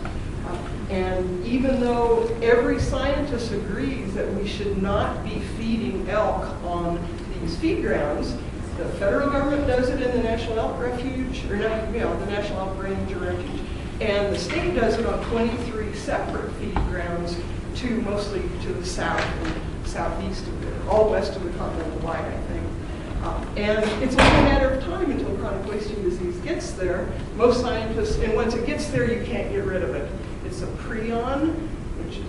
And even though every scientist agrees that we should not be feeding elk on these feed grounds, the federal government does it in the National Elk Refuge, or not, the National Elk Range or Refuge, and the state does it on 23 separate feed grounds, mostly to the south and southeast of there, all west of the continental divide, I think. And it's only a matter of time until chronic wasting disease gets there. Most scientists, and once it gets there, you can't get rid of it. It's a prion, which is,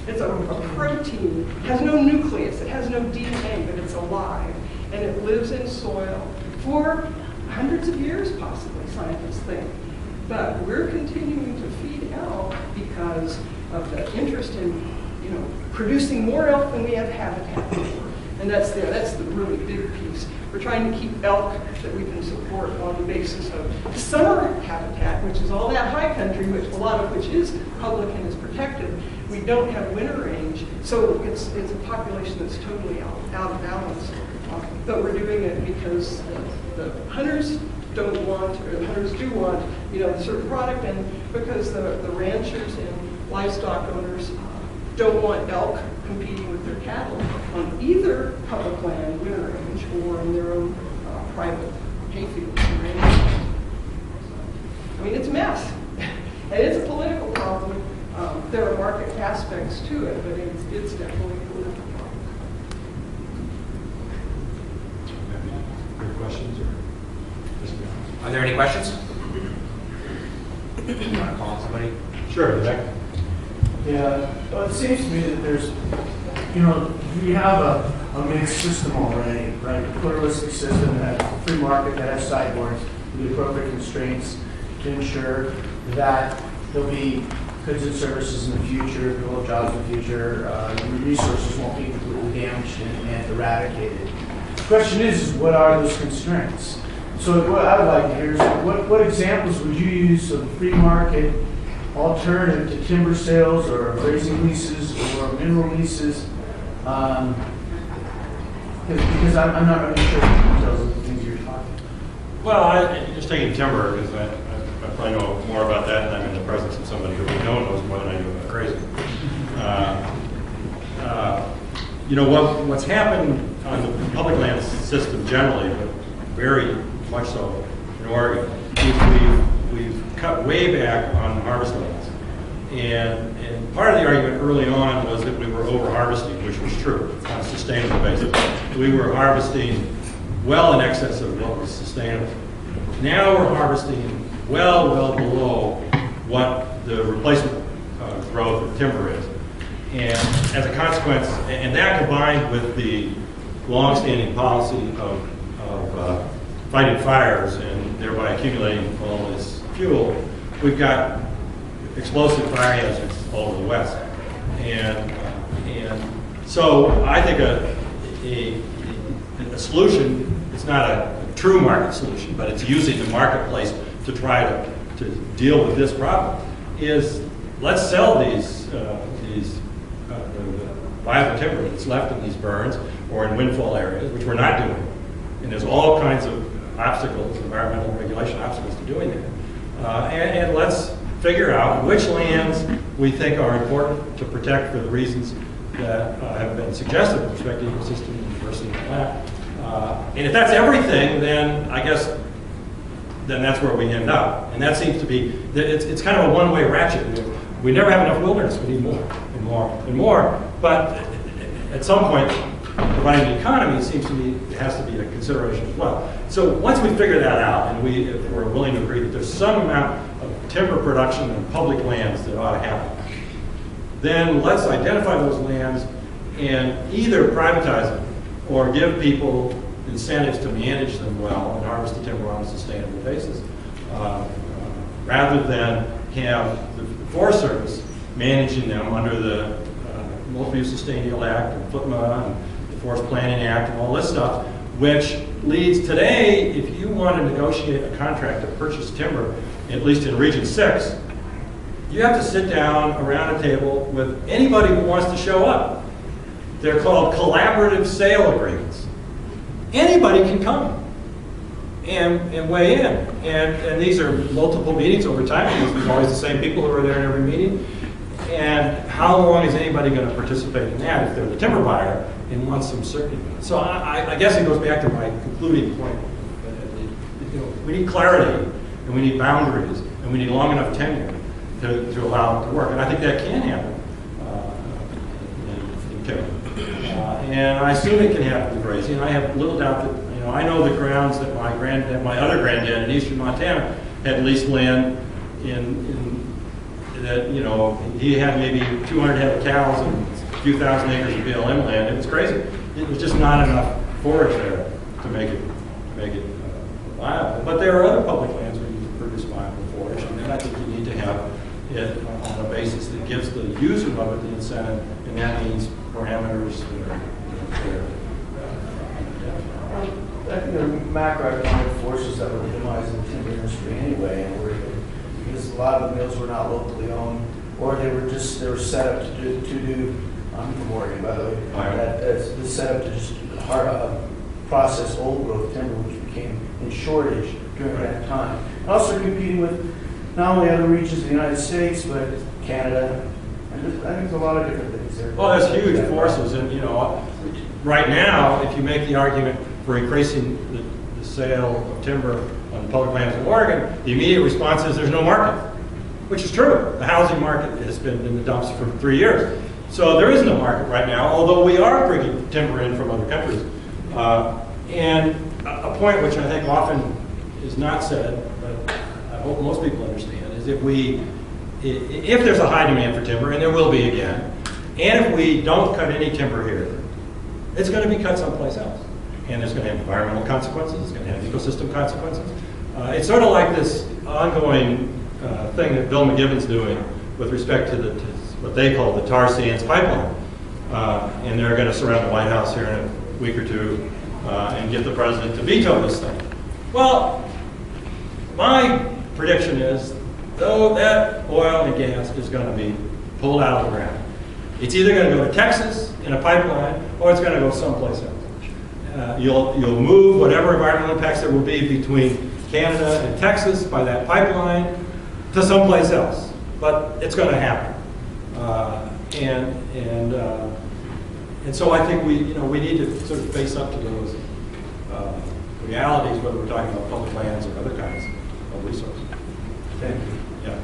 it's a protein. It has no nucleus, it has no DNA, but it's alive. And it lives in soil for hundreds of years, possibly, scientists think. But we're continuing to feed elk because of the interest in, producing more elk than we have habitat for. And that's the really big piece. We're trying to keep elk that we can support on the basis of summer habitat, which is all that high country, which a lot of which is public and is protected. We don't have winter range, so it's a population that's totally out of balance. But we're doing it because the hunters don't want, or the hunters do want, a certain product, and because the ranchers and livestock owners don't want elk competing with their cattle on either public land, winter range, or in their own private hayfields and ranges. I mean, it's a mess, and it's a political problem. There are market aspects to it, but it's definitely a political problem. Any questions? Are there any questions? You want to call on somebody? Sure, Nick. Yeah, well, it seems to me that there's, we have a mixed system already, right? A pluralistic system that has a free market that has sideboards with the appropriate constraints to ensure that there'll be goods and services in the future, people have jobs in the future, the resources won't be completely damaged and eradicated. The question is what are those constraints? So what I would like to hear is what examples would you use of free market alternative to timber sales or grazing leases or mineral leases? Because I'm not really sure the details of the things you're talking about. Well, just taking timber, because I probably know more about that, and I'm in the presence of somebody who we know knows more than I do about grazing. What's happened on the public land system generally, but very much so in Oregon, is we've cut way back on harvest levels. And part of the argument early on was that we were over-harvesting, which was true on a sustainable basis. We were harvesting well in excess of what was sustainable. Now we're harvesting well below what the replacement growth of timber is. And as a consequence, and that combined with the long-standing policy of fighting fires and thereby accumulating all this fuel, we've got explosive fire hazards all over the West. And so I think a solution, it's not a true market solution, but it's using the marketplace to try to deal with this problem, is let's sell these viable timber that's left in these burns or in windfall areas, which we're not doing. And there's all kinds of obstacles, environmental regulation obstacles to doing that. And let's figure out which lands we think are important to protect for the reasons that have been suggested with respect to ecosystem and diversity and that. And if that's everything, then I guess then that's where we end up. And that seems to be, it's kind of a one-way ratchet. We never have enough wilderness. We need more and more and more. But at some point, providing the economy, it seems to me it has to be a consideration as well. So once we figure that out, and if we're willing to agree that there's some amount of timber production on public lands that ought to happen, then let's identify those lands and either privatize them or give people incentives to manage them well and harvest the timber on a sustainable basis, rather than have the Forest Service managing them under the Multiple-Use Sustainable Act and FLTMA and the Forest Planning Act and all this stuff, which leads today, if you want to negotiate a contract to purchase timber, at least in Region 6, you have to sit down around a table with anybody who wants to show up. They're called collaborative sale agreements. Anybody can come and weigh in. And these are multiple meetings over time because there's always the same people who are there in every meeting. And how long is anybody going to participate in that if they're the timber buyer and want some certainty? So I guess it goes back to my concluding point. We need clarity, and we need boundaries, and we need long enough tenure to allow it to work. And I think that can happen in timber. And I assume it can happen in grazing. I have little doubt that, I know the grounds that my other granddad in eastern Montana had leased land in that, he had maybe 200 head of cows and a few thousand acres of BLM land. It was crazy. It was just not enough forage there to make it viable. But there are other public lands where you can produce viable forage, and then I think you need to have it on a basis that gives the user of it the incentive, and that means parameters that are clear. I think there are macroeconomic forces that were the demise of the timber industry anyway in Oregon, because a lot of the mills were not locally owned, or they were set up to do I'm from Oregon, by the way, that's set up to just process old growth timber, which became in shortage during that time. And also competing with not only other regions of the United States, but Canada. And I think there's a lot of different things there. Well, that's huge forces. And, right now, if you make the argument for increasing the sale of timber on public lands in Oregon, the immediate response is there's no market, which is true. The housing market has been in the dumps for 3 years. So there is no market right now, although we are bringing timber in from other countries. And a point which I think often is not said, but I hope most people understand, is if we if there's a high demand for timber, and there will be again, and if we don't cut any timber here, it's going to be cut someplace else. And there's going to have environmental consequences, it's going to have ecosystem consequences. It's sort of like this ongoing thing that Bill McGibbon's doing with respect to what they call the tar sands pipeline. And they're going to surround the White House here in a week or two and get the president to veto this thing. Well, my prediction is, though, that oil and gas is going to be pulled out of the ground. It's either going to go to Texas in a pipeline, or it's going to go someplace else. You'll move whatever environmental impacts there will be between Canada and Texas by that pipeline to someplace else. But it's going to happen. And so I think we need to sort of face up to those realities, whether we're talking about public lands or other kinds of resources. Thank you. Yeah.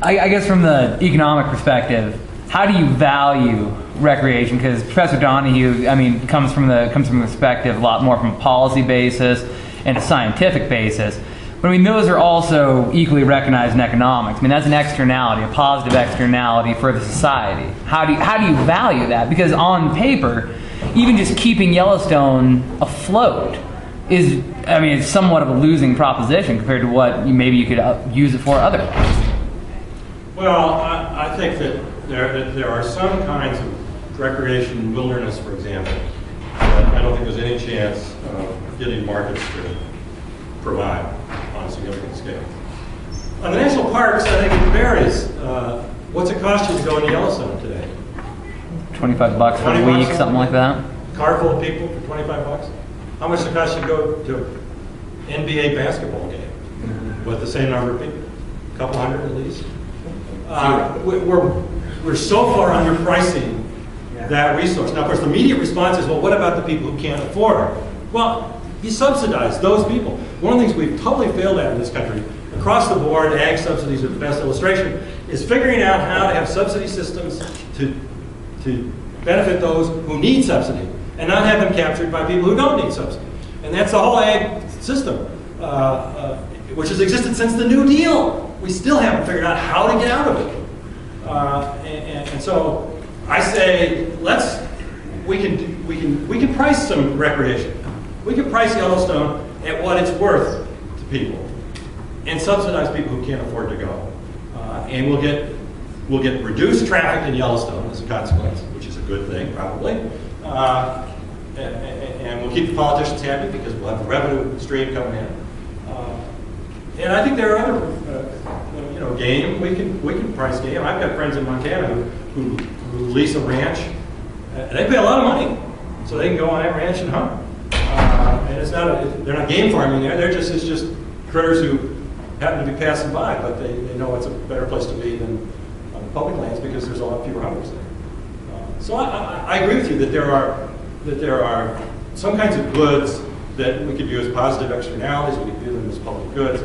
I guess from the economic perspective, how do you value recreation? Because Professor Donahue, I mean, comes from the perspective a lot more from a policy basis and a scientific basis. But I mean, those are also equally recognized in economics. I mean, that's an externality, a positive externality for the society. How do you value that? Because on paper, even just keeping Yellowstone afloat is, I mean, it's somewhat of a losing proposition compared to what maybe you could use it for otherwise. Well, I think that there are some kinds of recreation wilderness, for example, that I don't think there's any chance of getting markets to provide on a significant scale. On the national parks, I think it varies. What's it cost you to go into Yellowstone today? $25 for a week, something like that. Car full of people for $25? How much does it cost you to go to an NBA basketball game with the same number of people? A couple hundred at least? We're so far underpricing that resource. Now, of course, the immediate response is, well, what about the people who can't afford it? Well, you subsidize those people. One of the things we've totally failed at in this country, across the board, ag subsidies are the best illustration, is figuring out how to have subsidy systems to benefit those who need subsidy and not have them captured by people who don't need subsidy. And that's the whole ag system, which has existed since the New Deal. We still haven't figured out how to get out of it. And so I say, we can price some recreation. We can price Yellowstone at what it's worth to people, and subsidize people who can't afford to go. And we'll get reduced traffic in Yellowstone as a consequence, which is a good thing, probably. And we'll keep the politicians happy because we'll have a revenue stream coming in. And I think there are other, game. We can price game. I've got friends in Montana who lease a ranch, and they pay a lot of money, so they can go on that ranch and hunt. And they're not game farming there. It's just critters who happen to be passing by, but they know it's a better place to be than on the public lands because there's a lot fewer hunters there. So I agree with you that there are some kinds of goods that we could view as positive externalities. We could view them as public goods.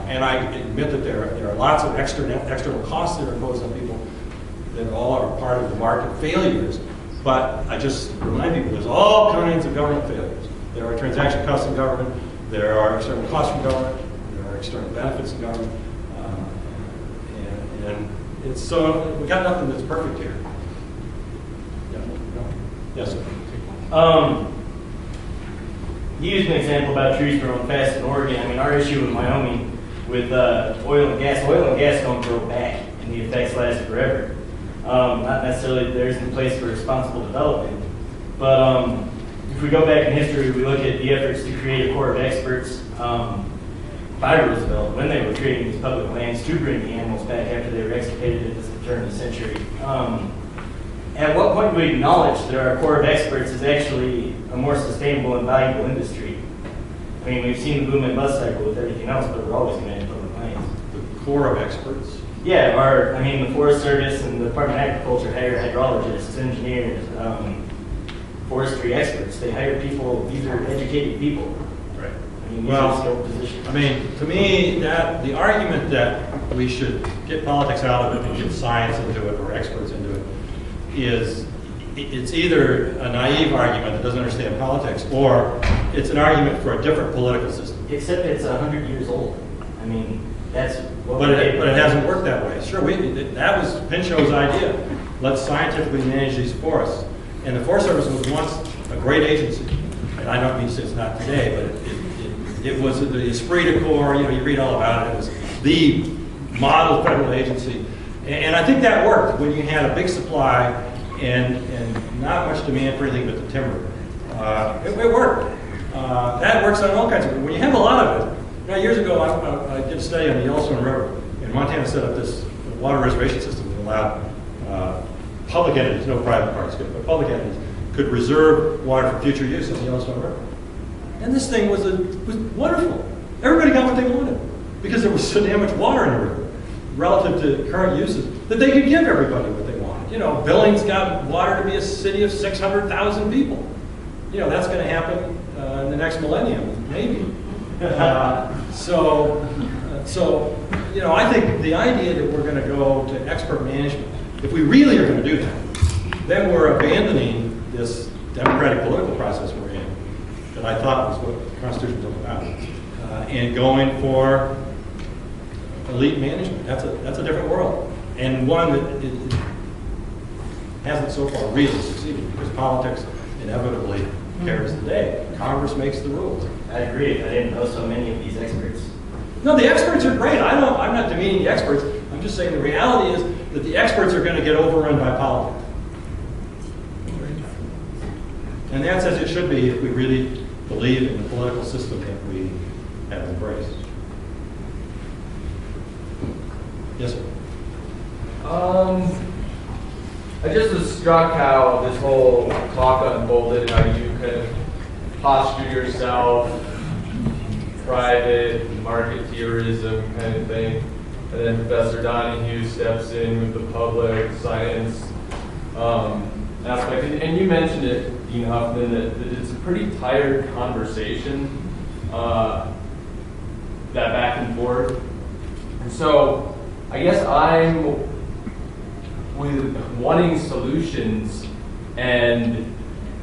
And I admit that there are lots of external costs that are imposed on people that all are part of the market failures. But I just remind people there's all kinds of government failures. There are transaction costs in government. There are external costs from government. There are external benefits in government. And it's so we got nothing that's perfect here. Yeah. No? Yes, sir. You used an example about trees growing fast in Oregon. I mean, our issue in Wyoming with oil and gas don't grow back, and the effects last forever. Not necessarily there isn't a place for responsible development, but if we go back in history, we look at the efforts to create a corps of experts by Roosevelt when they were creating these public lands to bring the animals back after they were extirpated at the turn of the century. At what point do we acknowledge that our corps of experts is actually a more sustainable and valuable industry? I mean, we've seen the boom and bust cycle with everything else, but we're always going to have public lands. The corps of experts? Yeah, the Forest Service and the Department of Agriculture hire hydrologists, engineers, forestry experts. They hire people, these are educated people. Right. I mean, these are skilled positions. I mean, to me, that the argument that we should get politics out of it and get science into it or experts into it it's either a naive argument that doesn't understand politics, or it's an argument for a different political system. Except it's 100 years old. I mean, That's what But it hasn't worked that way. Sure, that was Pinchot's idea. Let's scientifically manage these forests. And the Forest Service was once a great agency. And I don't mean to say it's not today, but it was the esprit de corps, you read all about it. It was the model federal agency. And I think that worked when you had a big supply and not much demand for anything but the timber. It worked. That works on all kinds of, when you have a lot of it. Years ago, I did a study on the Yellowstone River, and Montana set up this water reservation system that allowed public entities, no private parties could, but public entities could reserve water for future use on the Yellowstone River. And this thing was wonderful. Everybody got what they wanted because there was so damn much water in the river relative to current uses that they could give everybody what they wanted. Billings got water to be a city of 600,000 people. That's going to happen in the next millennium, maybe. I think the idea that we're going to go to expert management, if we really are going to do that, then we're abandoning this democratic political process we're in, that I thought was what the Constitution was about, and going for elite management. That's a different world, and one that hasn't so far really succeeded because politics inevitably carries the day. Congress makes the rules. I agree. I didn't know so many of these experts. No, the experts are great. I'm not demeaning the experts. I'm just saying the reality is that the experts are going to get overrun by politics. And that's as it should be if we really believe in the political system that we have embraced. Yes, sir. I just was struck how this whole talk unfolded, how you kind of posture yourself, private, marketeerism kind of thing, and then Professor Donahue steps in with the public science aspect. And you mentioned it, Dean Huffman, that it's a pretty tired conversation, that back and forth. And so I guess I'm with wanting solutions and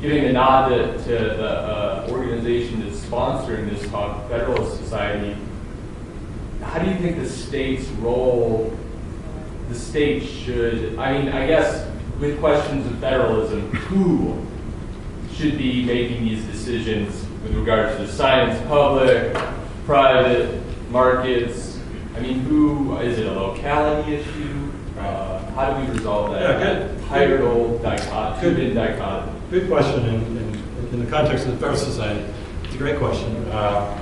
giving a nod to the organization that's sponsoring this talk, Federalist Society. How do you think the state's role, the state should, I guess with questions of federalism, who should be making these decisions with regard to the science, public, private, markets? Who, is it a locality issue? How do we resolve that? Yeah, good. Tired old dichotomy. Good question in the context of the Federalist Society. It's a great question. I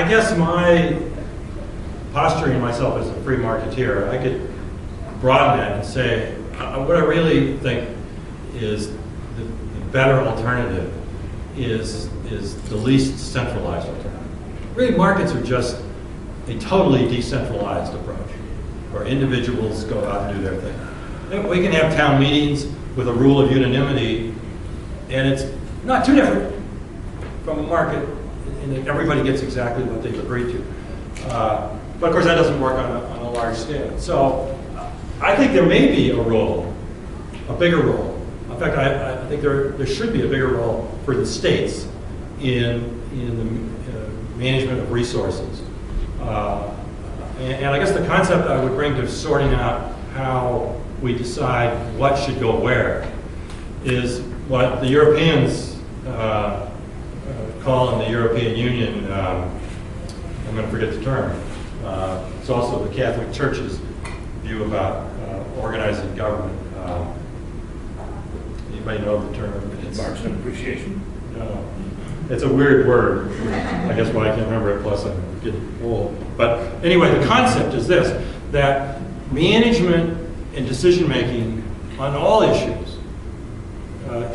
guess my posturing myself as a free marketeer, I could broaden that and say what I really think is the better alternative is the least centralized alternative. Really, markets are just a totally decentralized approach, where individuals go out and do their thing. We can have town meetings with a rule of unanimity, and it's not too different from a market, and everybody gets exactly what they've agreed to. But of course, that doesn't work on a large scale. So I think there may be a role, a bigger role. In fact, I think there should be a bigger role for the states in the management of resources. And I guess the concept I would bring to sorting out how we decide what should go where is what the Europeans call in the European Union, I'm going to forget the term, it's also the Catholic Church's view about organizing government. Anybody know the term? It's Marxist appreciation. No. It's a weird word. I guess why I can't remember it, plus I'm getting old. But anyway, the concept is this, that management and decision-making on all issues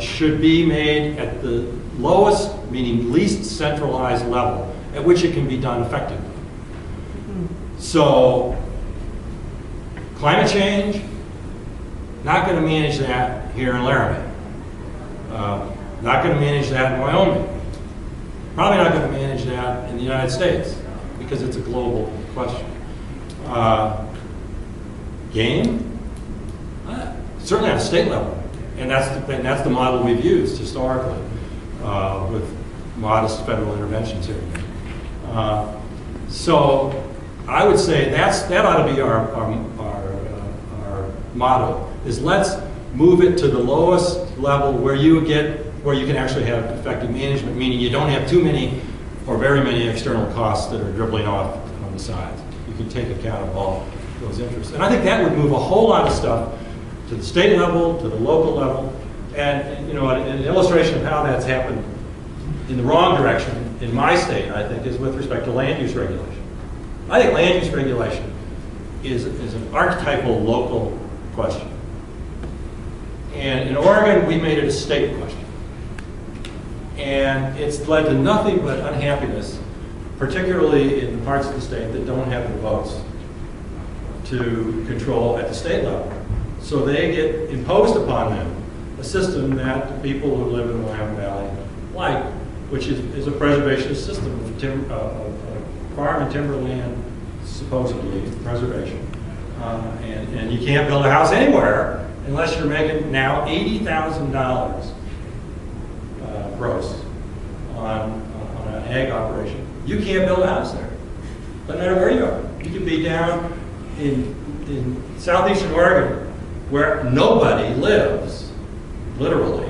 should be made at the lowest, meaning least centralized level, at which it can be done effectively. So, climate change, not going to manage that here in Laramie. Not going to manage that in Wyoming. Probably not going to manage that in the United States because it's a global question. Game? Certainly at a state level. And that's the model we've used historically with modest federal interventions here. So I would say that ought to be our motto, is let's move it to the lowest level where you can actually have effective management, meaning you don't have too many or very many external costs that are dribbling off on the sides. You can take account of all those interests. And I think that would move a whole lot of stuff to the state level, to the local level, and you know, an illustration of how that's happened in the wrong direction in my state, I think, is with respect to land use regulation. I think land use regulation is an archetypal local question. And in Oregon, we made it a state question. And it's led to nothing but unhappiness, particularly in the parts of the state that don't have the votes to control at the state level. So they get imposed upon them a system that the people who live in the Wyoming Valley like, which is a preservationist system of farm and timberland, supposedly preservation. And you can't build a house anywhere unless you're making now $80,000 gross on an ag operation. You can't build a house there. Doesn't matter where you are. You could be down in southeastern Oregon where nobody lives, literally,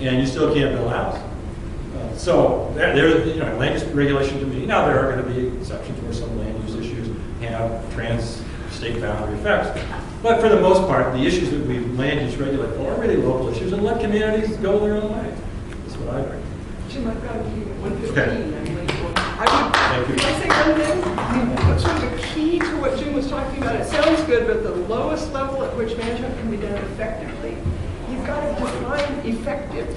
and you still can't build a house. So there's, you know, land use regulation to me. Now there are going to be exceptions where some land use issues have trans-state boundary effects. But for the most part, the issues that we land use regulate for are really local issues, and let communities go their own way. That's what I agree. Jim, I've got to be at 1:15. Okay. I'm late for. Can I say one thing? I mean, sort of the key to what Jim was talking about, it sounds good, but the lowest level at which management can be done effectively, you've got to define effective.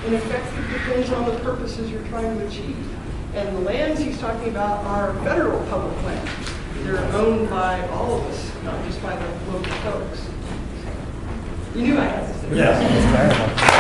And effective depends on the purposes you're trying to achieve. And the lands he's talking about are federal public lands. They're owned by all of us, not just by the local folks. You knew I had to say that. Yes.